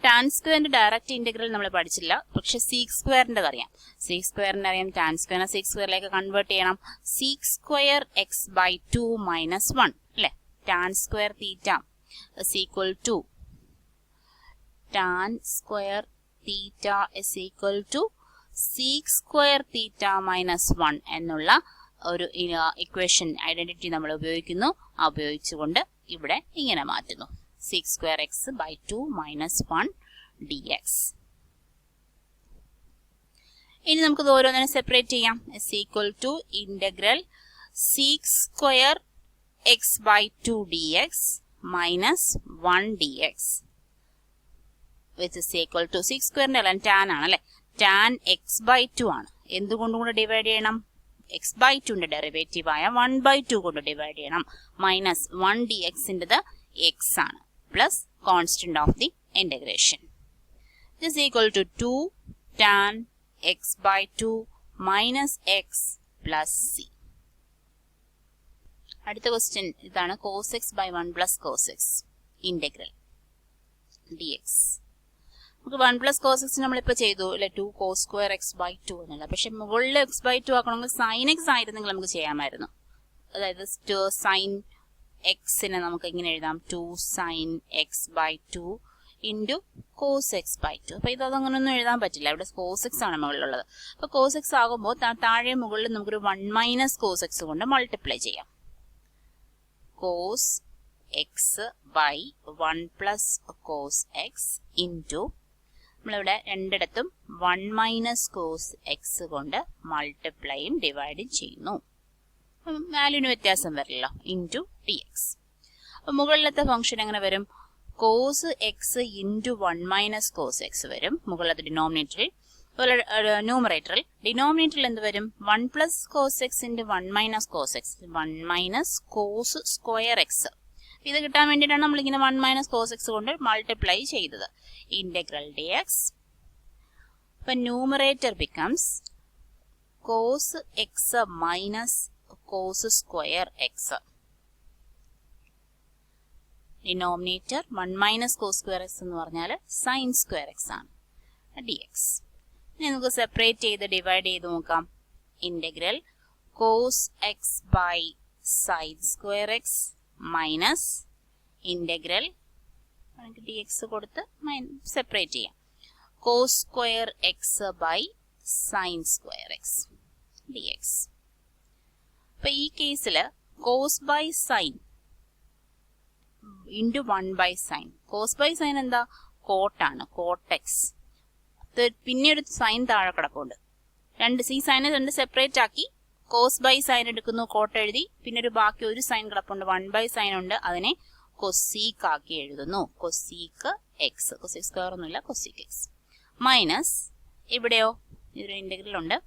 Speaker 1: Tan സ്ക്വയറിന്റെ ഡയറക്റ്റ് ഇന്റഗ്രൽ നമ്മൾ പഠിച്ചില്ല, പക്ഷെ സീക് സ്ക്വയറിന്റെ അറിയാം. സീക് സ്ക്വയറിന്റെ അറിയാം, ടാൻ സ്ക്വയറിനെ സീക് സ്ക്വയറിലേക്ക് കൺവേർട്ട് ചെയ്യണം. Sec square X by 2 minus 1 അല്ലെ. Tan square theta is equal to tan square theta is equal to sec square theta minus 1 എന്നുള്ള ഒരു ഇക്വേഷൻ ഐഡന്റിറ്റി നമ്മൾ ഉപയോഗിക്കുന്നു. ഉപയോഗിച്ചുകൊണ്ട് ഇവിടെ ഇങ്ങനെ മാറ്റുന്നു. sec square x by 2 minus 1 dx. ഇനി നമുക്ക് ഓരോന്നിനെ സെപ്പറേറ്റ് ചെയ്യാം. is equal to integral sec square
Speaker 2: x by 2 dx minus 1 dx which is equal to 6 സ്ക്വയറിന്റെ എല്ലാം tan ആണ് അല്ലേ. tan x by 2 ആണ്. എന്തുകൊണ്ടും കൂടെ ഡിവൈഡ് ചെയ്യണം? x by 2ന്റെ ഡെറിവേറ്റീവ് ആയ 1 by 2 കൊണ്ട് ഡിവൈഡ് ചെയ്യണം. മൈനസ് 1 dx ൻ്റെത് x ആണ് plus constant of the integration. This is equal to 2 tan x by 2 minus x plus c. അടുത്ത ക്വസ്റ്റ്യൻ ഇതാണ്. cos x by 1 plus cos x integral dx. നമുക്ക് 1 plus cos x നമ്മളിപ്പോൾ ചെയ്തു അല്ലെ, 2 cos square x by 2 എന്നുള്ള. പക്ഷെ മുകളിൽ x by 2 ആക്കണമെങ്കിൽ sin x ആയിരുന്നെങ്കിൽ നമുക്ക് ചെയ്യാമായിരുന്നു. അതായത് sin x-നെ നമുക്ക് ഇങ്ങനെ എഴുതാം, 2 sin x by 2 into cos x by 2. അപ്പോൾ അതങ്ങനൊന്നും എഴുതാൻ പറ്റില്ല, ഇവിടെ cos x ആണ് മുകളിലുള്ളത്. അപ്പോൾ cos x ആകുമ്പോൾ താഴെ മുകളിൽ നമുക്കൊരു 1 മൈനസ് cos x കൊണ്ട് മൾട്ടിപ്ലൈ ചെയ്യാം. cos x by 1 plus cos x into നമ്മളിവിടെ രണ്ടിടത്തും 1 മൈനസ് cos x കൊണ്ട് മൾട്ടിപ്ലൈയും ഡിവൈഡും ചെയ്യുന്നു. വാല്യൂവിന് വ്യത്യാസം വരില്ല. Into D X. അപ്പം മുകളിലത്തെ ഫംഗ്ഷൻ എങ്ങനെ വരും? cos x into 1 minus cos x വരും മുകളിലത്തെ ഡിനോമിനേറ്ററിൽ. അതുപോലെ ന്യൂമറേറ്ററിൽ ഡിനോമിനേറ്ററിൽ എന്ത് വരും? 1 plus cos x into 1 minus cos x, 1 minus cos square X. ഇത് കിട്ടാൻ വേണ്ടിയിട്ടാണ് നമ്മളിങ്ങനെ 1 മൈനസ് cos x കൊണ്ട് മൾട്ടിപ്ലൈ ചെയ്തത്. Integral D X. അപ്പം numerator becomes cos x minus cos square X. Denominator 1 minus cos square X എന്ന് പറഞ്ഞാൽ സൈൻ സ്ക്വയർ എക്സ് ആണ് ഡി എക്സ്. ഇനി നമുക്ക് സെപ്പറേറ്റ് ചെയ്ത് ഡിവൈഡ് ചെയ്ത് നോക്കാം. Integral cos x by sine square X minus integral D x കൊടുത്ത് സെപ്പറേറ്റ് ചെയ്യാം. cos square X by sine square x D X. അപ്പൊ ഈ കേസിൽ cos by sine into 1 by sine. cos by sine എന്താ? കോട്ടാണ്, കോട്ട് എക്സ്. പിന്നെ ഒരു സൈൻ താഴെ കിടപ്പുണ്ട്. ഈ സൈനെ രണ്ട് സെപ്പറേറ്റ് ആക്കി cos ബൈ സൈൻ എടുക്കുന്നു, കോട്ട് എഴുതി. പിന്നെ ഒരു ബാക്കി ഒരു സൈൻ കിടപ്പുണ്ട്, 1 ബൈ സൈൻ ഉണ്ട്, അതിനെ കൊസീക്ക് ആക്കി എഴുതുന്നു. കൊസീക്ക് എക്സ്, കൊസീക് സ്ക്വയർ ഒന്നുമില്ല, കൊസീക്ക് എക്സ് മൈനസ് ഇവിടെയോ ഇതൊരു ഇന്റഗ്രൽ ഉണ്ട്,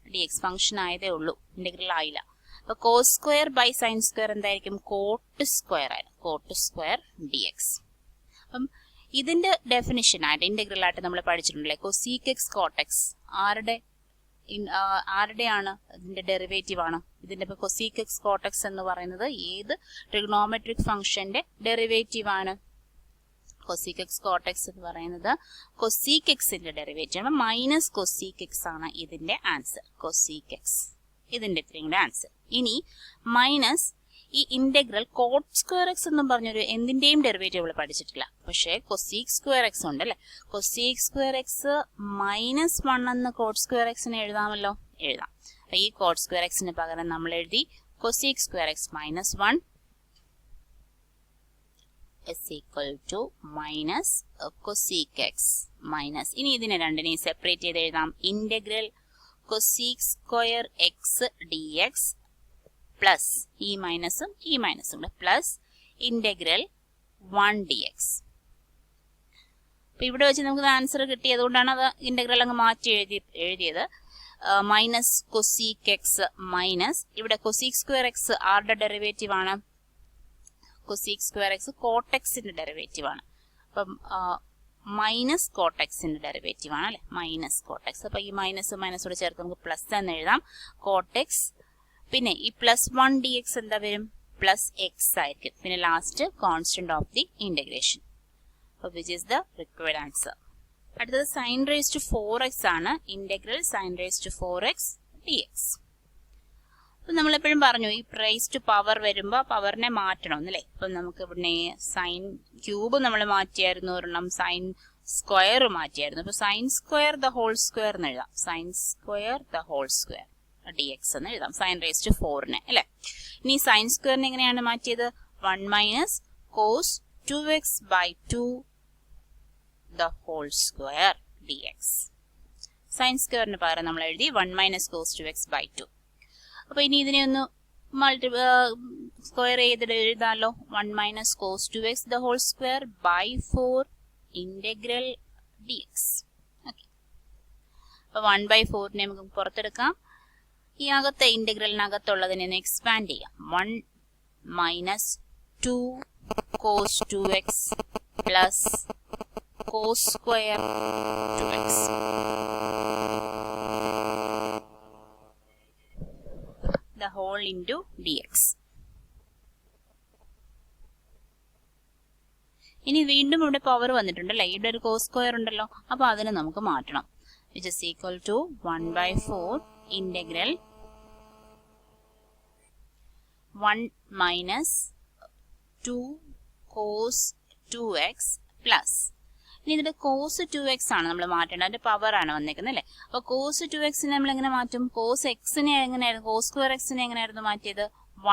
Speaker 2: ഡി എക്സ് ഫംഗ്ഷൻ ആയതേ ഉള്ളൂ, ഇന്റഗ്രൽ ആയില്ല. അപ്പൊ cos square by sine square എന്തായിരിക്കും? കോട്ട് സ്ക്വയർ ആണ്, കോട്ട് സ്ക്വയർ ഡി എക്സ്. അപ്പം ഇതിന്റെ ഡെഫിനിഷൻ ആയിട്ട് ഇന്റഗ്രൽ ആയിട്ട് നമ്മൾ പഠിച്ചിട്ടുണ്ടല്ലേ, കൊസീക്ക് എക്സ് കോട്ടെക്സ് ആരുടെയാണ്? ഇതിന്റെ ഡെറിവേറ്റീവ് ആണ്. ഇതിന്റെ ഇപ്പൊ കൊസീക്ക് എക്സ് കോട്ടെക്സ് എന്ന് പറയുന്നത് ഏത് ട്രിഗണോമെട്രിക് ഫംഗ്ഷന്റെ ഡെറിവേറ്റീവ് ആണ്? കൊസീക്ക് എക്സ് കോട്ടെക്സ് എന്ന് പറയുന്നത് കൊസീക്ക് എക്സിന്റെ ഡെറിവേറ്റീവ് മൈനസ് കൊസീക്ക് എക്സ് ആണ് ഇതിന്റെ ആൻസർ. കൊസീക്ക് എക്സ് ഇതിന്റെ ഇത്രയും കൂടെ ആൻസർ. ഇനി മൈനസ് ഈ ഇന്റഗ്രൽ കോട്ട് സ്ക്വയർ എക്സ് എന്നും പറഞ്ഞൊരു എന്തിന്റെയും ഡെറിവേറ്റീവ് പഠിച്ചിട്ടില്ല, പക്ഷേ കൊസീക് സ്ക്വയർ എക്സ് ഉണ്ട് അല്ലെ. കൊസീക് സ്ക്വയർ എക്സ് മൈനസ് 1 എന്ന് കോട്ട് സ്ക്വയർ എക്സിന് എഴുതാമല്ലോ, എഴുതാം. അപ്പൊ ഈ കോട്ട് സ്ക്വയർ എക്സിന് പകരം നമ്മൾ എഴുതി cosec square X minus 1 is equal to minus cosec X minus. ഇനി ഇതിനെ രണ്ടിനെയും സെപ്പറേറ്റ് ചെയ്ത് എഴുതാം. Integral cosec square x D X plus ഈ മൈനസും പ്ലസ് ഇന്റഗ്രൽ 1 ഡി എക്സ്. അപ്പൊ ഇവിടെ വെച്ച് നമുക്ക് ആൻസർ കിട്ടി, അതുകൊണ്ടാണ് അത് ഇന്റഗ്രൽ അങ്ങ് മാറ്റി എഴുതിയത്. മൈനസ് കൊസീക് എക്സ് മൈനസ് ഇവിടെ കൊസീക് സ്ക്വയർ എക്സ് ആരുടെ ഡെറിവേറ്റീവ് ആണ്? കൊസീക് സ്ക്വയർ എക്സ് കോട്ടെക്സിന്റെ ഡെറിവേറ്റീവ് ആണ്. അപ്പം മൈനസ് കോട്ടെക്സിന്റെ ഡെറിവേറ്റീവ് ആണ് അല്ലെ, മൈനസ് കോട്ടെക്സ്. അപ്പൊ ഈ മൈനസോട് ചേർത്ത് നമുക്ക് പ്ലസ് എന്ന് എഴുതാം, കോട്ടെക്സ്. പിന്നെ ഈ പ്ലസ് 1 ഡി എക്സ് എന്താ വരും? പ്ലസ് എക്സ് ആയിരിക്കും. പിന്നെ last constant of the integration, which is the required answer. അടുത്തത് സൈൻ റേസ് ടു 4x ആണ്. Integral sine raise to 4x d X. അപ്പൊ നമ്മളെപ്പോഴും പറഞ്ഞു ഈ റേസ് ടു പവർ വരുമ്പോ പവറിനെ മാറ്റണം എന്നല്ലേ. അപ്പൊ നമുക്ക് ഇവിടെ സൈൻ ക്യൂബ് നമ്മൾ മാറ്റിയായിരുന്നു, ഒരെണ്ണം സൈൻ സ്ക്വയർ മാറ്റിയായിരുന്നു. അപ്പൊ sine square the whole square എന്ന് എഴുതാം, sine square the whole square D X എന്ന് എഴുതാം, സൈൻ റേസ് ടു 4നെ അല്ലെ. ഇനി സൈൻ സ്ക്വയറിനെ എങ്ങനെയാണ് മാറ്റിയത്? 1 minus cos 2x by 2 the whole square D x. Sine സ്ക്വയറിന് പകരം നമ്മൾ എഴുതി 1 മൈനസ് കോസ് 2x ബൈ 2. അപ്പൊ ഇനി ഇതിനെ ഒന്ന് സ്ക്വയർ ചെയ്തിട്ട് എഴുതാമല്ലോ. 1 minus cos 2x the whole square by 4 integral dx. Okay, അപ്പൊ 1/4 നമുക്ക് പുറത്തെടുക്കാം. ഈ അകത്തെ ഇന്റഗ്രലിനകത്തുള്ളതിനെ ഒന്ന് എക്സ്പാൻഡ് ചെയ്യാം. 1 minus 2 cos 2x plus cos square 2x the whole into dx. ഇനി വീണ്ടും ഇവിടെ പവർ വന്നിട്ടുണ്ടല്ലേ, ഇവിടെ ഒരു കോസ് സ്ക്വയർ ഉണ്ടല്ലോ, അപ്പൊ അതിനെ നമുക്ക് മാറ്റണം. which is equal to 1/4 integral 1 minus 2 cos 2x plus. ഇനി ഇതിന്റെ കോസ് 2x ആണ് നമ്മൾ മാറ്റേണ്ടത്, അതിന്റെ പവർ ആണ് വന്നേക്കുന്നത് അല്ലേ. അപ്പൊ കോസ് 2x നമ്മൾ എങ്ങനെ മാറ്റും? കോസ് എക്സിനെ എങ്ങനെയായിരുന്നു, കോസ് സ്ക്വയർ എക്സിനെ എങ്ങനെയായിരുന്നു മാറ്റിയത്?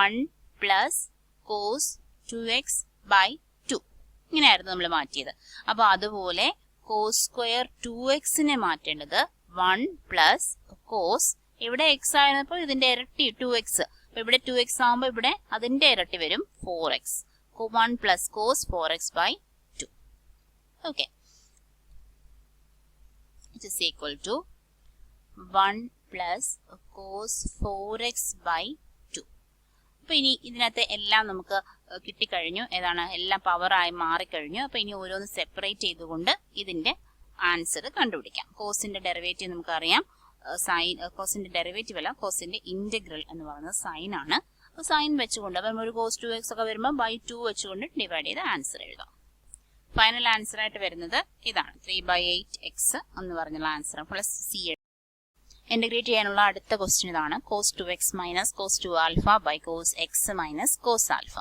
Speaker 2: 1 പ്ലസ് കോസ് 2x ബൈ 2 ഇങ്ങനെയായിരുന്നു നമ്മൾ മാറ്റിയത്. അപ്പൊ അതുപോലെ കോസ് സ്ക്വയർ 2xനെ മാറ്റേണ്ടത് 1 പ്ലസ് കോസ്, ഇവിടെ x ആയിരുന്നപ്പോൾ ഇതിന്റെ ഇരട്ടി 2x, അപ്പൊ ഇവിടെ 2x ആകുമ്പോൾ ഇവിടെ അതിന്റെ ഇരട്ടി വരും 4x. 1 plus cos 4x by 2. Okay, which is equal to 1 plus cos 4x by 2. അപ്പൊ ഇനി ഇതിനകത്ത് എല്ലാം നമുക്ക് കിട്ടിക്കഴിഞ്ഞു, ഏതാണ് എല്ലാം പവറായി മാറിക്കഴിഞ്ഞു. അപ്പൊ ഇനി ഓരോന്ന് സെപ്പറേറ്റ് ചെയ്തുകൊണ്ട് ഇതിന്റെ ആൻസർ കണ്ടുപിടിക്കാം. കോസിന്റെ ഡെറിവേറ്റീവ് നമുക്കറിയാം, സൈൻ, കോസിന്റെ ഡെറിവേറ്റീവ് അല്ല, കോസിന്റെ ഇന്റഗ്രൽ എന്ന് പറയുന്നത് സൈൻ ആണ്. അപ്പൊ സൈൻ വെച്ചുകൊണ്ട് അപ്പം ഒരു കോസ് 2x ഒക്കെ വരുമ്പോൾ ബൈ 2 വെച്ചുകൊണ്ട് ഡിവൈഡ് ചെയ്ത് ആൻസർ എഴുതാം. ഫൈനൽ ആൻസർ ആയിട്ട് വരുന്നത് ഇതാണ്, 3/8x എന്ന് പറഞ്ഞുള്ള ആൻസർ പ്ലസ് സി. ഇന്റഗ്രേറ്റ് ചെയ്യാനുള്ള അടുത്ത ക്വസ്റ്റ്യൻ ഇതാണ്, cos 2x minus cos 2 alpha by cos X minus cos alpha.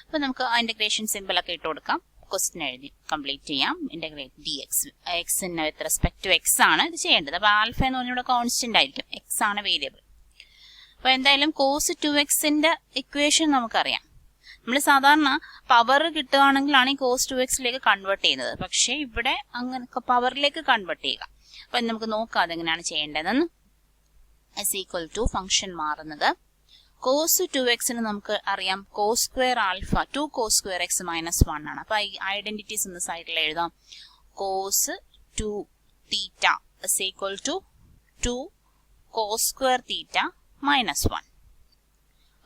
Speaker 2: അപ്പൊ നമുക്ക് ഇന്റഗ്രേഷൻ സിമ്പിൾ ഒക്കെ ഇട്ട് കൊടുക്കാം. ക്വസ്റ്റ്യൻ എഴുതി കംപ്ലീറ്റ് ചെയ്യാം. ഇന്റഗ്രേറ്റ് ഡി എക്സ്, എക്സിന് വിത്ത് റെസ്പെക്ട് ടു എക്സ് ആണ് ഇത് ചെയ്യേണ്ടത്. അപ്പൊ ആൽഫ എന്ന് പറഞ്ഞാൽ ഇവിടെ കോൺസ്റ്റന്റ് ആയിരിക്കും, എക്സ് ആണ് വേരിയബിൾ. അപ്പൊ എന്തായാലും കോസ് 2xന്റെ ഇക്വേഷൻ നമുക്കറിയാം. നമ്മൾ സാധാരണ പവർ കിട്ടുകയാണെങ്കിലാണ് ഈ കോസ് 2xലേക്ക് കൺവേർട്ട് ചെയ്യുന്നത്, പക്ഷെ ഇവിടെ അങ്ങനെ പവറിലേക്ക് കൺവേർട്ട് ചെയ്യുക. അപ്പൊ നമുക്ക് നോക്കാം അതെങ്ങനെയാണ് ചെയ്യേണ്ടതെന്ന്. ഇസ് ഈക്വൽ ടു ഫംഗ്ഷൻ മാറുന്നത് കോസ് 2xന് നമുക്ക് അറിയാം cos square alpha 2 cos square X minus 1 ആണ്. അപ്പൊ ഈ ഐഡന്റിറ്റീസ് ഒന്ന് സൈഡിൽ എഴുതാം. Cos 2 theta is equal to 2 cos square theta minus 1.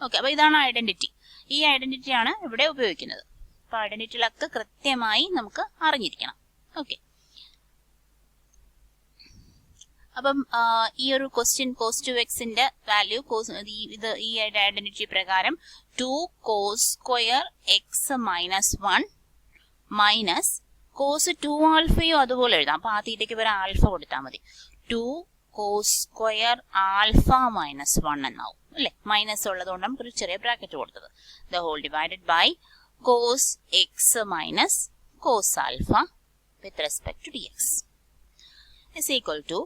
Speaker 2: Okay, അപ്പൊ ഇതാണ് ഐഡന്റിറ്റി. ഈ ഐഡന്റിറ്റി ആണ് ഇവിടെ ഉപയോഗിക്കുന്നത്. അപ്പൊ ഐഡന്റിറ്റികളൊക്കെ കൃത്യമായി നമുക്ക് അറിഞ്ഞിരിക്കണം. ഓക്കെ, അപ്പം ഈ ഒരു ക്വസ്റ്റ്യൻ കോസ് 2xന്റെ വാല്യൂ ഈ ഐഡന്റിറ്റി പ്രകാരം 2 cos square X minus 1 minus cos 2 ആൽഫയോ അതുപോലെ എഴുതാം. അപ്പൊ ആ തീറ്റയ്ക്ക് വരെ ആൽഫ കൊടുത്താൽ മതി. 2 കോസ് സ്ക്വയർ ആൽഫ മൈനസ് 1 എന്നാവും അല്ലെ. മൈനസ് ഉള്ളതുകൊണ്ട് നമുക്ക് ഒരു ചെറിയ ബ്രാക്കറ്റ് കൊടുത്തത്. The whole divided by cos X minus cos alpha with respect to dx is equal to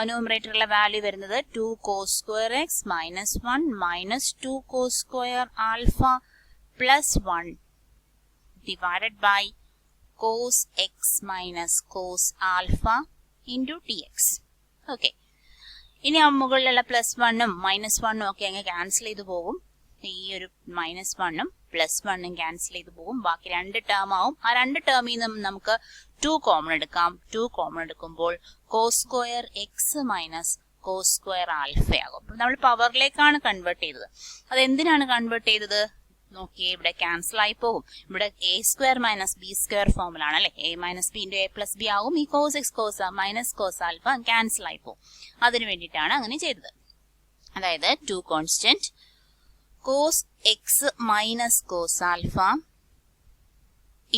Speaker 2: ന്യൂമറേറ്ററിലെ വാല്യൂ വരുന്നത് 2 cos square X minus 1 minus 2 cos square alpha plus 1 divided by cos X minus cos alpha into dx. Okay, ഇനി ആ മുകളിലുള്ള പ്ലസ് 1ഉം മൈനസ് 1ഉം ഒക്കെ അങ്ങ് ക്യാൻസൽ ചെയ്ത് പോകും. ഈ ഒരു മൈനസ് 1ഉം പ്ലസ് 1ഉം ക്യാൻസൽ ചെയ്ത് പോകും. ബാക്കി 2 ടേം ആവും. ആ 2 ടേമിൽ നിന്നും നമുക്ക് 2 കോമൺ എടുക്കാം. 2 കോമൺ എടുക്കുമ്പോൾ cos square X minus cos square alpha ആകും. നമ്മൾ പവറിലേക്കാണ് കൺവേർട്ട് ചെയ്തത്. അത് എന്തിനാണ് കൺവേർട്ട് ചെയ്തത് നോക്കിയേ, ഇവിടെ ക്യാൻസൽ ആയി പോകും. ഇവിടെ A square minus B square ഫോമിലാണ് അല്ലെ. A minus B into A plus B ആകും. ഈ cos x cos minus cos alpha cancel ആയി പോകും. അതിനു വേണ്ടിയിട്ടാണ് അങ്ങനെ ചെയ്തത്. അതായത് 2 constant cos X minus cos alpha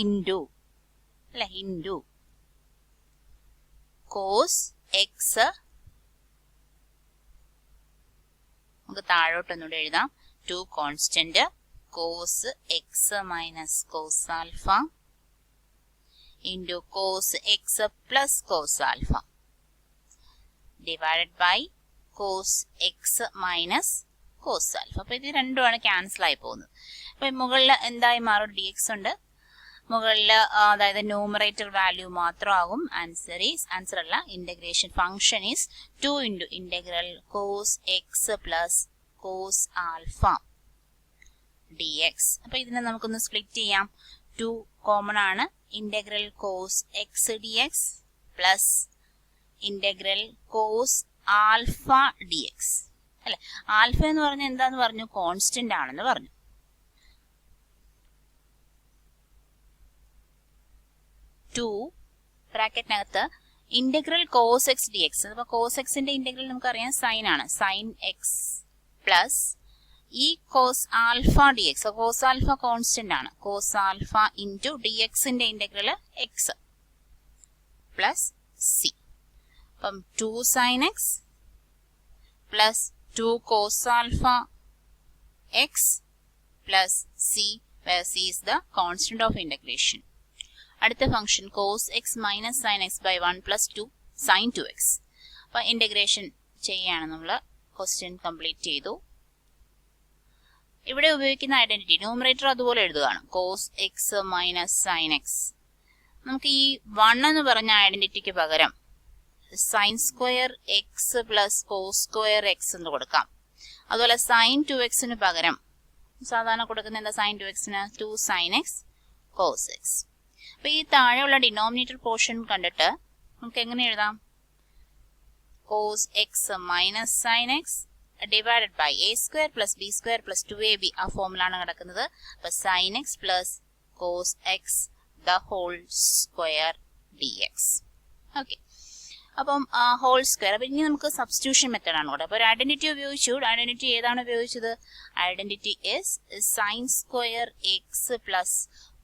Speaker 2: into അല്ലെ ഇൻറ്റു കോസ് എക്സ്, നമുക്ക് താഴോട്ടൊന്നുകൂടെ എഴുതാം. 2 constant cos X minus cos alpha into cos X plus cos alpha divided by cos X minus cos alpha. അപ്പൊ ഇത് രണ്ടുമാണ് ക്യാൻസൽ ആയി പോകുന്നത്. അപ്പൊ മുകളിൽ എന്തായി മാറും? dx ഉണ്ട്. മുകളിൽ അതായത് ന്യൂമറേറ്റർ വാല്യൂ മാത്രമാകും. ആൻസർ അല്ല, integration function is 2 into integral cos X plus cos alpha dx. അപ്പൊ ഇതിനെ നമുക്കൊന്ന് സ്പ്ലിറ്റ് ചെയ്യാം. 2 കോമൺ ആണ്. Integral cos X D X plus integral cos alpha D X അല്ലെ. ആൽഫ എന്ന് പറഞ്ഞാൽ എന്താന്ന് പറഞ്ഞു? കോൺസ്റ്റന്റ് ആണെന്ന് പറഞ്ഞു. ബ്രാക്കറ്റിനകത്ത് integral cos X D X. അപ്പൊ കോസ് എക്സിന്റെ ഇന്റഗ്രൽ നമുക്കറിയാം സൈൻ ആണ്. സൈൻ എക്സ് പ്ലസ് ഈ cos alpha D X. Cos alpha constant ആണ്. കോസ് ആൽഫ ഇൻറ്റു ഡി എക്സിന്റെ ഇന്റഗ്രൽ എക്സ് പ്ലസ് സി. അപ്പം 2 sine X plus 2 cos alpha x plus c, where c is the constant of integration. അടുത്ത function cos X minus sine x by 1 plus 2 sine 2x. അപ്പൊ ഇന്റഗ്രേഷൻ ചെയ്യാണ് നമ്മൾ. ക്വസ്റ്റ്യൻ കംപ്ലീറ്റ് ചെയ്തു. ഇവിടെ ഉപയോഗിക്കുന്ന ഐഡന്റിറ്റി ന്യൂമറേറ്റർ അതുപോലെ എഴുതുകയാണ്. Cos X minus sine x. നമുക്ക് ഈ 1 എന്ന് പറഞ്ഞ ഐഡന്റിറ്റിക്ക് പകരം sine square x plus cos square X എന്ന് കൊടുക്കാം. അതുപോലെ സൈൻ 2x പകരം സാധാരണ കൊടുക്കുന്ന എന്താ? Sine 2x 2 sine x cos X. അപ്പൊ ഈ താഴെയുള്ള ഡിനോമിനേറ്റർ പോർഷൻ കണ്ടിട്ട് നമുക്ക് എങ്ങനെ എഴുതാം? Cos X minus sine x divided by a square plus b square plus 2ab. ആ ഫോമിലാണ് കിടക്കുന്നത്. അപ്പൊ sine X plus cos X the whole square D x. Okay, അപ്പം ഹോൾ സ്ക്വയർ. അപ്പൊ ഇനി നമുക്ക് സബ്സ്റ്റിറ്റ്യൂഷൻ മെത്തേഡ് ആണ് കൂടെ. അപ്പൊ ഒരു ഐഡന്റിറ്റി ഉപയോഗിച്ചു. ഐഡന്റിറ്റി ഏതാണ് ഉപയോഗിച്ചത്? Identity is sine square x plus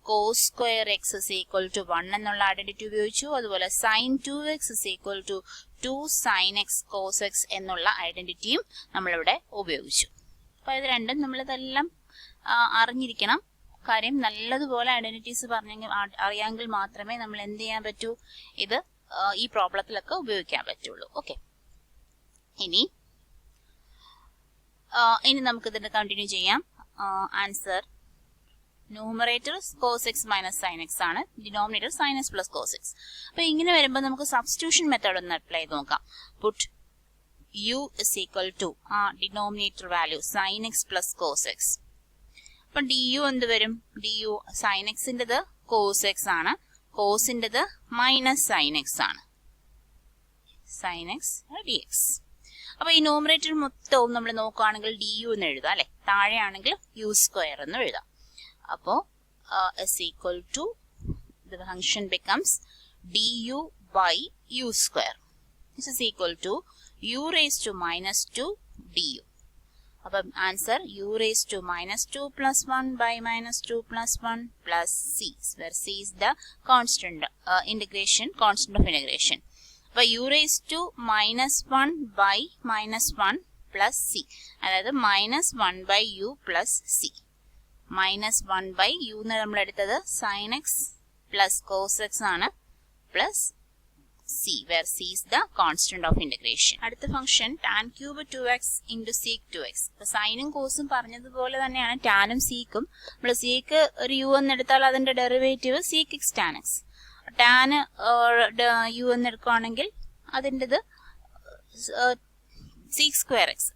Speaker 2: cos square x is equal to 1 എന്നുള്ള ഐഡന്റിറ്റി ഉപയോഗിച്ചു. അതുപോലെ sine 2x is equal to 2 sine x cos x എന്നുള്ള ഐഡന്റിറ്റിയും നമ്മളിവിടെ ഉപയോഗിച്ചു. അപ്പൊ ഇത് രണ്ടും നമ്മളിതെല്ലാം അറിഞ്ഞിരിക്കണം. കാര്യം നല്ലതുപോലെ ഐഡന്റിറ്റീസ് അറിയാമെങ്കിൽ മാത്രമേ നമ്മൾ എന്ത് ചെയ്യാൻ പറ്റൂ? ഇത് ഈ പ്രോബ്ലത്തിലൊക്കെ ഉപയോഗിക്കാൻ പറ്റുള്ളൂ. ഓക്കെ, ഇനി നമുക്ക് ഇതിന്റെ കണ്ടിന്യൂ ചെയ്യാം. Answer numerator cos X minus sine X ആണ്. Denominator sine X plus cos X. അപ്പൊ ഇങ്ങനെ വരുമ്പോൾ നമുക്ക് സബ്സ്റ്റിറ്റ്യൂഷൻ മെത്തേഡ് ഒന്ന് അപ്ലൈ ചെയ്ത് നോക്കാം. Put U is equal to ആ denominator value sine X plus cos X. അപ്പൊ ഡി യു എന്ത് വരും? ഡി യു സൈൻ എക്സിൻ്റെത് കോസ് എക്സ് ആണ്, കോസിൻ്റെത് മൈനസ് സൈൻ എക്സ് ആണ്. Sine X D X. അപ്പൊ ഈ ന്യൂമറേറ്റർ മൊത്തവും നമ്മൾ നോക്കുകയാണെങ്കിൽ ഡി യു എന്ന് എഴുതാം അല്ലെ. താഴെയാണെങ്കിൽ യു സ്ക്വയർ എന്ന് എഴുതാം. അപ്പോ is equal to the function becomes du by u square. This is equal to u raised to minus 2 du. അപ്പം answer u raised to minus 2 plus 1 by minus 2 plus 1 plus c, where c is the constant constant of integration. അപ്പോൾ u raised to minus 1 by minus 1 plus c, അതായത് minus 1 by u plus c. Minus 1 by U എന്ന് നമ്മൾ എടുത്തത് sine X plus cos X ആണ് plus C, where C is the constant of integration. അടുത്ത function tan cube 2x into sec 2x. അപ്പൊ സൈനും കോസും പറഞ്ഞതുപോലെ തന്നെയാണ് ടാനും സീക്കും. നമ്മൾ സീക്ക് ഒരു യു എന്നെടുത്താൽ അതിന്റെ derivative sec X tan X. ടാന് യു എന്നെടുക്കുകയാണെങ്കിൽ അതിൻ്റെത് സീക്ക് സ്ക്വയർ എക്സ്.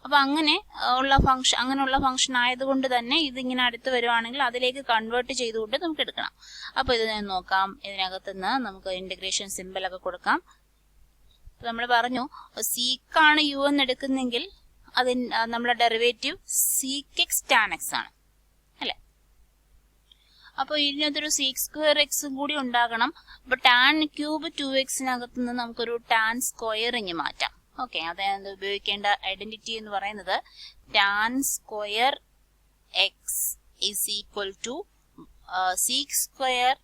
Speaker 2: അപ്പൊ അങ്ങനെയുള്ള ഫംഗ്ഷൻ ആയതുകൊണ്ട് തന്നെ ഇതിങ്ങനെ അടുത്ത് വരുവാണെങ്കിൽ അതിലേക്ക് കൺവേർട്ട് ചെയ്തുകൊണ്ട് നമുക്ക് എടുക്കണം. അപ്പൊ ഇത് നോക്കാം. ഇതിനകത്തുനിന്ന് നമുക്ക് ഇന്റഗ്രേഷൻ സിമ്പിൾ ഒക്കെ കൊടുക്കാം. നമ്മൾ പറഞ്ഞു സീക്കാണ് യു എന്ന് എടുക്കുന്നെങ്കിൽ നമ്മുടെ derivative sec X tan X ആണ് അല്ലെ. അപ്പൊ ഇതിനകത്തൊരു സീക്ക് സ്ക്വയർ എക്സും കൂടി ഉണ്ടാകണം. അപ്പൊ ടാൻ ക്യൂബ് 2x നമുക്കൊരു ടാൻ സ്ക്വയർ ഇങ്ങ് മാറ്റാം. ഓക്കെ, അതായത് ഉപയോഗിക്കേണ്ട ഐഡന്റിറ്റി എന്ന് പറയുന്നത് tan square x is equal to sec square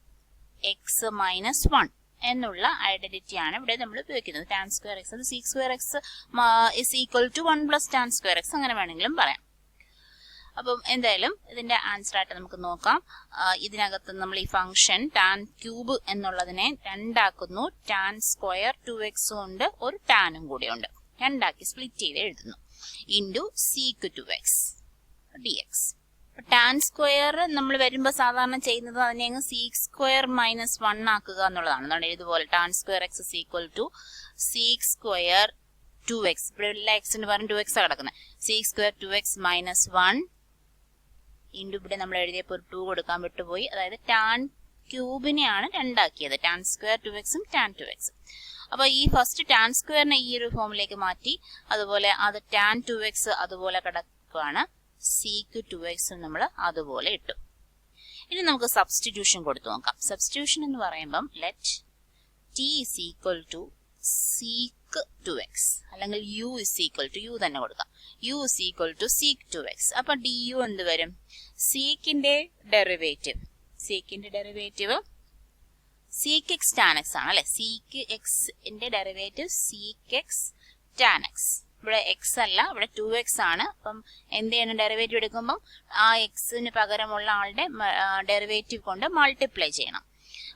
Speaker 2: X minus 1 എന്നുള്ള ഐഡന്റിറ്റിയാണ് ഇവിടെ നമ്മൾ ഉപയോഗിക്കുന്നത്. ടാൻ സ്ക്വയർ എക്സ് അത് sec square x is equal to 1 plus tan square x അങ്ങനെ വേണമെങ്കിലും പറയാം. അപ്പം എന്തായാലും ഇതിന്റെ ആൻസർ ആയിട്ട് നമുക്ക് നോക്കാം. ഇതിനകത്ത് നമ്മൾ ഈ ഫംഗ്ഷൻ ടാൻ ക്യൂബ് എന്നുള്ളതിനെ രണ്ടാക്കുന്നു. ടാൻ സ്ക്വയർ 2x ഉണ്ട്, ഒരു ടാനും കൂടെ ഉണ്ട്. രണ്ടാക്കി സ്പ്ലിറ്റ് ചെയ്ത് എഴുതുന്നു. Into sec 2x dx. Tan square നമ്മൾ വരുമ്പോൾ സാധാരണ ചെയ്യുന്നത് അതിനെ അങ്ങ് സീക്ക് സ്ക്വയർ മൈനസ് 1 ആക്കുക എന്നുള്ളതാണ്. ഇതുപോലെ tan square x is equal to sec square 2x, ഇവിടെ എല്ലാ എക്സിന് പകരം 2x ആണ് കിടക്കുന്നത്. sec square 2x minus 1 into ഇവിടെ നമ്മൾ എഴുതിയപ്പോൾ ഒരു 2 കൊടുക്കാൻ വിട്ടുപോയി. അതായത് ടാൻ ക്യൂബിനെയാണ് രണ്ടാക്കിയത്, tan square 2x tan 2x. അപ്പൊ ഈ ഫസ്റ്റ് ടാൻ സ്ക്വയറിനെ ഈ ഒരു ഫോമിലേക്ക് മാറ്റി, അതുപോലെ അത് ടാൻ 2x അതുപോലെ കിടക്കുകയാണ്, sec 2x നമ്മൾ അതുപോലെ ഇട്ടു. ഇനി നമുക്ക് സബ്സ്റ്റിറ്റ്യൂഷൻ കൊടുത്തു നോക്കാം. സബ്സ്റ്റിറ്റ്യൂഷൻ എന്ന് പറയുമ്പം let t is equal to sec 2x അല്ലെങ്കിൽ u is equal to u തന്നെ കൊടുക്കാം. u is equal to sec 2x. അപ്പൊ du എന്ത് വരും? secന്റെ derivative sec x tan x ആണ് അല്ലെ. sec x ന്റെ derivative sec x tan x. ഇവിടെ x അല്ല, ഇവിടെ 2x ആണ്. അപ്പം എന്ത് ചെയ്യണം? ഡെറിവേറ്റീവ് എടുക്കുമ്പോൾ ആ എക്സിന് പകരമുള്ള ആളുടെ ഡെറിവേറ്റീവ് കൊണ്ട് മൾട്ടിപ്ലൈ ചെയ്യണം.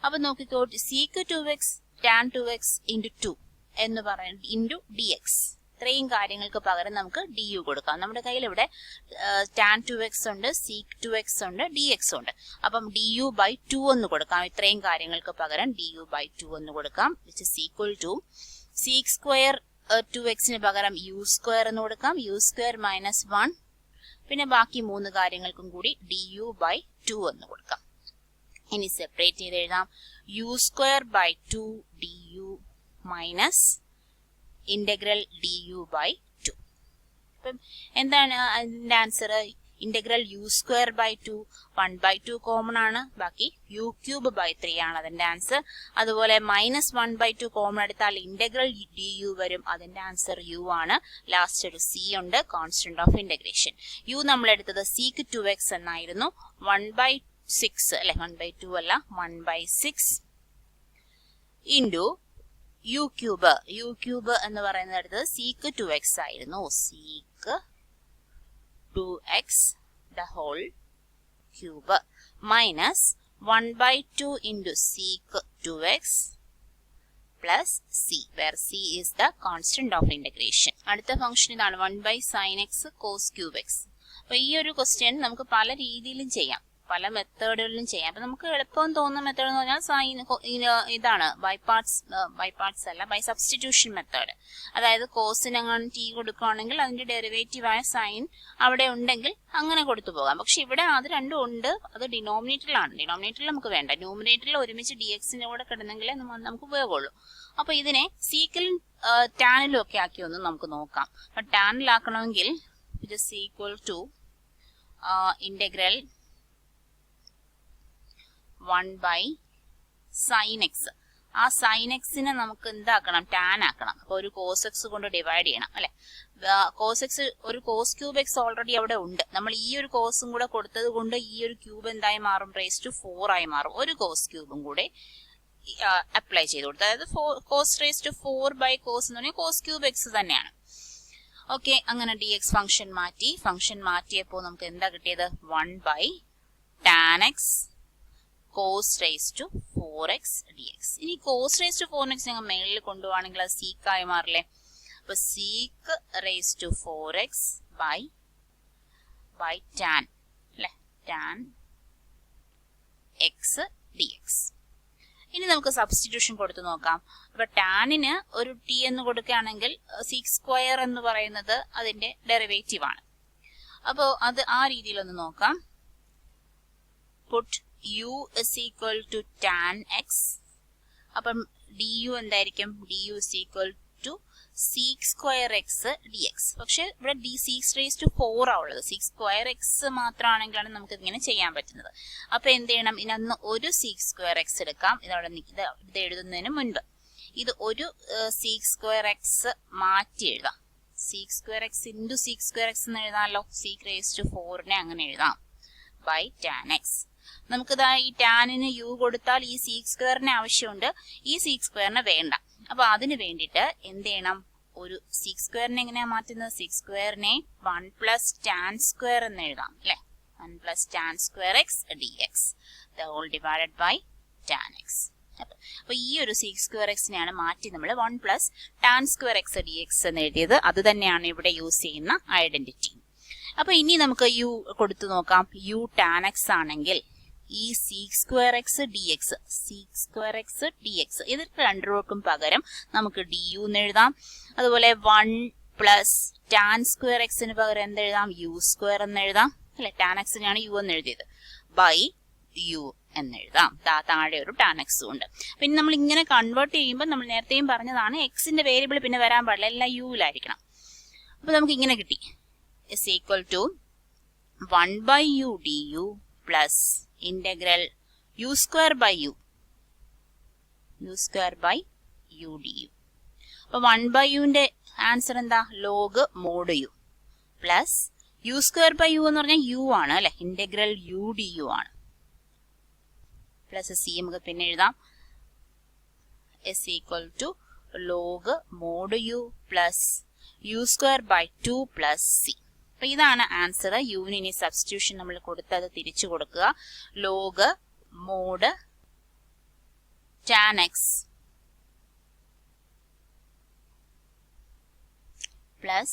Speaker 2: അപ്പൊ നോക്കിക്കോ, sec 2x tan 2x into 2 എന്ന് പറയുന്നത് ഇൻറ്റു dx. ഇത്രയും കാര്യങ്ങൾക്ക് പകരം നമുക്ക് du കൊടുക്കാം. നമ്മുടെ കയ്യിൽ ഇവിടെ tan 2x ഉണ്ട്, sec 2x ഉണ്ട്, dx ഉണ്ട്. അപ്പം du by 2 എന്ന് കൊടുക്കാം. ഇത്രയും കാര്യങ്ങൾക്ക് പകരം du by 2 എന്ന് കൊടുക്കാം, which is equal to sec square 2xന് പകരം u square എന്ന് കൊടുക്കാം, u square minus 1. പിന്നെ ബാക്കി 3 കാര്യങ്ങൾക്കും കൂടി du by 2 എന്ന് കൊടുക്കാം. ഇനി സെപ്പറേറ്റ് ചെയ്ത് എഴുതാം. u square by 2 du minus integral du by 2. അപ്പം എന്താണ് അതിന്റെ answer? Integral u square by 2 1/2 common ആണ്, ബാക്കി u ക്യൂബ് ബൈ 3 ആണ് അതിന്റെ ആൻസർ. അതുപോലെ മൈനസ് 1/2 കോമൺ എടുത്താൽ ഇന്റഗ്രൽ du വരും, അതിന്റെ ആൻസർ u ആണ്. ലാസ്റ്റ് ഒരു c ഉണ്ട്, കോൺസ്റ്റന്റ് ഓഫ് ഇന്റഗ്രേഷൻ. u നമ്മൾ എടുത്തത് sec 2x എന്നായിരുന്നു. 1/6 അല്ലെ, 1/2 അല്ല, 1/6 ഇൻറ്റു u ക്യൂബ് എന്ന് പറയുന്നത് എടുത്തത് sec 2x ആയിരുന്നു. sec 2x the whole cube minus 1/2 into sec 2x plus c, where c is the constant of integration. അടുത്ത ഫംഗ്ഷൻ ഇതാണ്, 1/sin x cos cube x. അപ്പൊ ഈ ഒരു ക്വസ്റ്റ്യൻ നമുക്ക് പല രീതിയിലും ചെയ്യാം, പല മെത്തേഡുകളിലും ചെയ്യാം. അപ്പൊ നമുക്ക് എളുപ്പം തോന്നുന്ന മെത്തേഡ് എന്ന് പറഞ്ഞാൽ സൈൻ ഇതാണ്, ബൈ പാർട്സ് അല്ല, ബൈ സബ്സ്റ്റിറ്റ്യൂഷൻ മെത്തേഡ്. അതായത് കോസിനെങ്ങാനും t കൊടുക്കുകയാണെങ്കിൽ അതിന്റെ ഡെറിവേറ്റീവ് ആയ സൈൻ അവിടെ ഉണ്ടെങ്കിൽ അങ്ങനെ കൊടുത്തു പോകാം. പക്ഷെ ഇവിടെ അത് രണ്ടും ഉണ്ട്, അത് ഡിനോമിനേറ്ററിലാണ്. ഡിനോമിനേറ്ററിൽ നമുക്ക് വേണ്ട, ന്യൂമിനേറ്ററിൽ ഒരുമിച്ച് dxന്റെ കൂടെ കിടന്നെങ്കിലേ നമുക്ക് ഉപയോഗമുള്ളൂ. അപ്പൊ ഇതിനെ സീക്കലും ടാനിലും ഒക്കെ ആക്കി ഒന്ന് നമുക്ക് നോക്കാം. അപ്പൊ ടാനിലാക്കണമെങ്കിൽ it is equal to integral 1/sin x. ആ sin എക്സിനെ നമുക്ക് എന്താക്കണം? ടാൻ ആക്കണം. അപ്പൊ ഒരു cos x കൊണ്ട് ഡിവൈഡ് ചെയ്യണം അല്ലെ. cos x ഒരു cos ക്യൂബ് x ഓൾറെഡി അവിടെ ഉണ്ട്. നമ്മൾ ഈ ഒരു കോസും കൂടെ കൊടുത്തത് കൊണ്ട് ഈ ഒരു ക്യൂബ് എന്തായി മാറും? റേസ് ടു 4 ആയി മാറും. ഒരു cos ക്യൂബും കൂടെ അപ്ലൈ ചെയ്ത് കൊടുത്തു. അതായത് cos raise to 4 by cos എന്ന് പറഞ്ഞാൽ cos ക്യൂബ് x തന്നെയാണ്. ഓക്കെ, അങ്ങനെ dx ഫംഗ്ഷൻ മാറ്റിയപ്പോൾ നമുക്ക് എന്താ കിട്ടിയത്? 1/tan x cos raised to 4x dx. ഇനി cos raised to 4x ഞങ്ങൾ മേളിൽ കൊണ്ടുപോവാണെങ്കിൽ അത് sec ആയി മാറില്ലേ. അപ്പൊ sec raised to 4x by tan അല്ലെ, tan x dx. ഇനി നമുക്ക് സബ്സ്റ്റിറ്റ്യൂഷൻ കൊടുത്തു നോക്കാം. അപ്പൊ ടാനിന് ഒരു t എന്ന് കൊടുക്കുകയാണെങ്കിൽ sec സ്ക്വയർ എന്ന് പറയുന്നത് അതിന്റെ ഡെറിവേറ്റീവ് ആണ്. അപ്പോ അത് ആ രീതിയിലൊന്ന് നോക്കാം. Puttu u is equal to tan x. അപ്പം du എന്തായിരിക്കും? du is equal to sec square x dx. പക്ഷെ ഇവിടെ sec raised to 4 ആ ഉള്ളത്. sec square x മാത്രമാണെങ്കിലാണ് നമുക്ക് ഇങ്ങനെ ചെയ്യാൻ പറ്റുന്നത്. അപ്പൊ എന്ത് ചെയ്യണം? ഇതിനൊന്ന് ഒരു sec square x എടുക്കാം. ഇത് എഴുതുന്നതിന് മുൻപ് ഇത് ഒരു sec square x മാറ്റി എഴുതാം. sec square x into sec square x എന്ന് എഴുതാമല്ലോ. sec raised to 4നെ അങ്ങനെ എഴുതാം by tan x. നമുക്കിതാ ഈ ടാനിന് u കൊടുത്താൽ ഈ sec സ്ക്വയറിന് ആവശ്യമുണ്ട്, ഈ sec സ്ക്വയറിന് വേണ്ട. അപ്പൊ അതിന് വേണ്ടിയിട്ട് എന്ത് ചെയ്യണം? ഒരു sec സ്ക്വയറിനെ എങ്ങനെയാ മാറ്റുന്നത്? sec സ്ക്വയറിനെ 1+tan സ്ക്വയർ എന്ന് എഴുതാം അല്ലെ. 1+tan square x dx the whole divided by tan x. അപ്പൊ ഈ ഒരു sec സ്ക്വയർ എക്സിനെയാണ് മാറ്റി നമ്മൾ 1+tan സ്ക്വയർ x dx എന്ന് എഴുതിയത്. അത് തന്നെയാണ് ഇവിടെ യൂസ് ചെയ്യുന്ന ഐഡന്റിറ്റി. അപ്പൊ ഇനി നമുക്ക് u കൊടുത്തു നോക്കാം. u tan x ആണെങ്കിൽ ഈ sec square x dx ഇത് രണ്ടുപേർക്കും പകരം നമുക്ക് du എന്ന് എഴുതാം. അതുപോലെ 1 പ്ലസ് ടാൻ സ്ക്വയർ എക്സിന് പകരം എന്തെഴുതാം? യു സ്ക്വയർ എന്ന് എഴുതാം അല്ലെ. ടാൻ എക്സിനാണ് യു എന്ന് എഴുതിയത്. ബൈ യു എന്നെഴുതാം. താഴെ ഒരു ടാൻ എക്സും ഉണ്ട്. പിന്നെ നമ്മൾ ഇങ്ങനെ കൺവേർട്ട് ചെയ്യുമ്പോൾ നമ്മൾ നേരത്തെയും പറഞ്ഞതാണ് എക്സിന്റെ വേരിയബിൾ പിന്നെ വരാൻ പാടില്ല, എല്ലാം യുവിലായിരിക്കണം. അപ്പൊ നമുക്ക് ഇങ്ങനെ കിട്ടി is equal to 1 by u du plus integral u square by u du. അപ്പൊ 1 by uന്റെ ആൻസർ എന്താ? Log mod u plus u square by U എന്ന് പറഞ്ഞാൽ യു ആണ് അല്ലെ. ഇന്റഗ്രൽ യു ഡി യു ആണ്. പ്ലസ് സി നമുക്ക് പിന്നെ എഴുതാം is equal to log mod u plus u square by 2 plus c. അപ്പൊ ഇതാണ് ആൻസർ. യുവിന് ഇനി സബ്സ്റ്റിറ്റ്യൂഷൻ നമ്മൾ കൊടുത്തത് തിരിച്ചു കൊടുക്കുക. Log mode tan X plus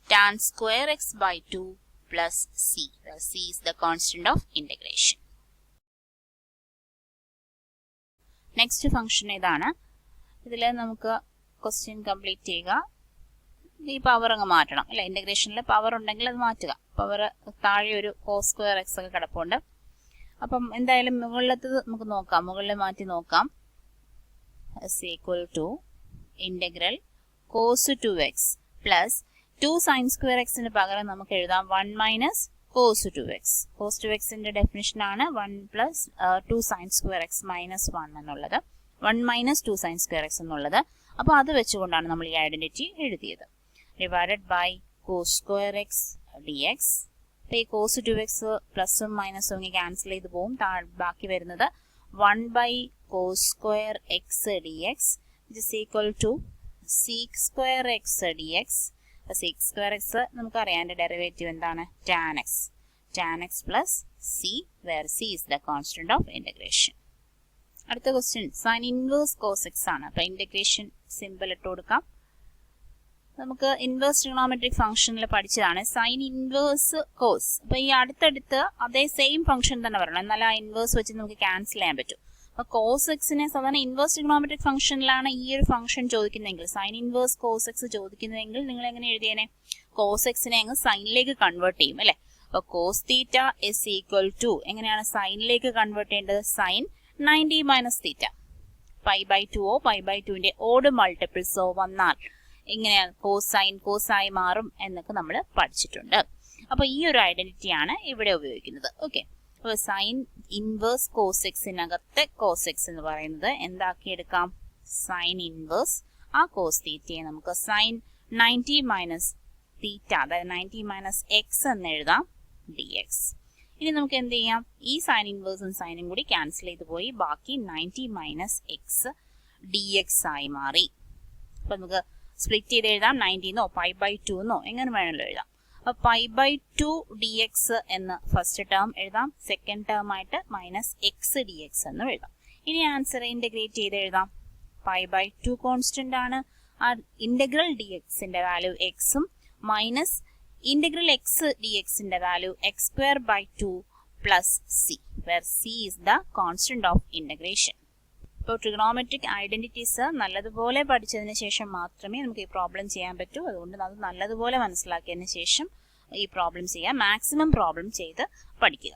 Speaker 2: tan square x by 2 plus c, where c is the constant of integration. Next function ഇതാണ്. ഇതിൽ നമുക്ക് ക്വസ്റ്റ്യൻ കംപ്ലീറ്റ് ചെയ്യുക. ഈ പവർ അങ്ങ് മാറ്റണം അല്ലെ. ഇന്റഗ്രേഷനിൽ പവർ ഉണ്ടെങ്കിൽ അത് മാറ്റുക. പവർ താഴെ ഒരു cos square x ഒക്കെ കിടപ്പുണ്ട്. അപ്പം എന്തായാലും മുകളിലത്തത് നമുക്ക് നോക്കാം, മുകളിൽ മാറ്റി നോക്കാം. is equal to integral cos 2x plus 2 sin square x ന് പകരം നമുക്ക് എഴുതാം 1 minus cos 2x. cos 2x ന്റെ ഡെഫിനിഷൻ ആണ് 1 plus 2 sin square x minus 1 എന്നുള്ളത്. 1 minus 2 sin square x എന്നുള്ളത്. അപ്പോൾ അത് വെച്ചുകൊണ്ടാണ് നമ്മൾ ഈ ഐഡന്റിറ്റി എഴുതിയത്. Divided by cos square x dx. ഈ cos 2x പ്ലസും മൈനസും ഇങ്ങനെ ക്യാൻസൽ ചെയ്ത് പോകും. ബാക്കി വരുന്നത് 1 by cos square x dx which is equal to sec square x dx. sec square x നമുക്കറിയാം അതിന്റെ ഡെറിവേറ്റീവ് എന്താണ്? tan x plus c, where c is the constant of integration. അടുത്ത question sin inverse cos x ആണ്. അപ്പൊ ഇന്റഗ്രേഷൻ സിമ്പിൾ ഇട്ട് കൊടുക്കാം. നമുക്ക് ഇൻവേഴ്സ് ട്രിഗണോമെട്രിക് ഫംഗ്ഷനിൽ പഠിച്ചതാണ് sin inverse cos. അപ്പൊ ഈ അടുത്തടുത്ത് അതേ സെയിം ഫംഗ്ഷൻ തന്നെ വരണം, എന്നാൽ ആ ഇൻവേഴ്സ് വെച്ച് നമുക്ക് ക്യാൻസൽ ചെയ്യാൻ പറ്റും. അപ്പൊ cos എക്സിനെ സാധാരണ ഇൻവേഴ്സ് ട്രിഗണോമെട്രിക് ഫംഗ്ഷനിലാണ് ഈ ഒരു ഫംഗ്ഷൻ ചോദിക്കുന്നതെങ്കിൽ, സൈൻ ഇൻവേഴ്സ് cos എക്സ് ചോദിക്കുന്നതെങ്കിൽ നിങ്ങൾ എങ്ങനെ എഴുതിയേനെ? cos എക്സിനെ അങ്ങ് സൈനിലേക്ക് കൺവേർട്ട് ചെയ്യും അല്ലെ. അപ്പൊ cos theta is equal to എങ്ങനെയാണ് സൈനിലേക്ക് കൺവേർട്ട് ചെയ്യേണ്ടത്? Sine 90 minus theta. Pi by 2 pi by 2ന്റെ ഓഡ് മൾട്ടിപ്പിൾസോ വന്നാൽ എങ്ങനെയാണ് കോസായി മാറും എന്നൊക്കെ നമ്മൾ പഠിച്ചിട്ടുണ്ട്. അപ്പൊ ഈ ഒരു ഐഡന്റിറ്റിയാണ് ഇവിടെ ഉപയോഗിക്കുന്നത്. ഓക്കെ, അപ്പോൾ സൈൻ ഇൻവേഴ്സ് കോസ് എക്സിനകത്തെ കോസ് എക്സ് എന്ന് പറയുന്നത് എന്താക്കിയെടുക്കാം? സൈൻ ഇൻവേഴ്സ് ആ കോസ് തീറ്റയെ നമുക്ക് സൈൻ 90 മൈനസ് തീറ്റ, അതായത് 90 മൈനസ് എക്സ് എന്ന് എഴുതാം ഡി എക്സ്. ഇനി നമുക്ക് എന്ത് ചെയ്യാം? ഈ സൈൻ ഇൻവേഴ്സും സൈനും കൂടി ക്യാൻസൽ ചെയ്ത് പോയി ബാക്കി 90 മൈനസ് എക്സ് ഡി എക്സ് ആയി മാറി. അപ്പൊ നമുക്ക് സ്പ്ലിറ്റ് ചെയ്ത് എഴുതാം. 90 എന്നോ പൈ ബൈ 2 എന്നോ എങ്ങനെ വേണമല്ലോ എഴുതാം. അപ്പൊ പൈ ബൈ 2 ഡി എക്സ് എന്ന് ഫസ്റ്റ് ടേം എഴുതാം, സെക്കൻഡ് ടേം ആയിട്ട് മൈനസ് എക്സ് ഡി എക്സ് എന്ന് എഴുതാം. ഇനി ആൻസർ ഇന്റഗ്രേറ്റ് ചെയ്ത് എഴുതാം. പൈ ബൈ 2 കോൺസ്റ്റന്റ് ആണ്. ആ ഇന്റഗ്രൽ ഡി എക്സിന്റെ വാല്യൂ എക്സും മൈനസ് ഇന്റഗ്രൽ എക്സ് ഡി എക്സിന്റെ value x square by 2 plus C, where C is the constant of integration. ഇപ്പോൾ ട്രിഗണോമെട്രിക് ഐഡന്റിറ്റീസ് നല്ലതുപോലെ പഠിച്ചതിന് ശേഷം മാത്രമേ നമുക്ക് ഈ പ്രോബ്ലം ചെയ്യാൻ പറ്റൂ. അതുകൊണ്ട് അത് നല്ലതുപോലെ മനസ്സിലാക്കിയതിന് ശേഷം ഈ പ്രോബ്ലം ചെയ്യാം. മാക്സിമം പ്രോബ്ലം ചെയ്ത് പഠിക്കുക.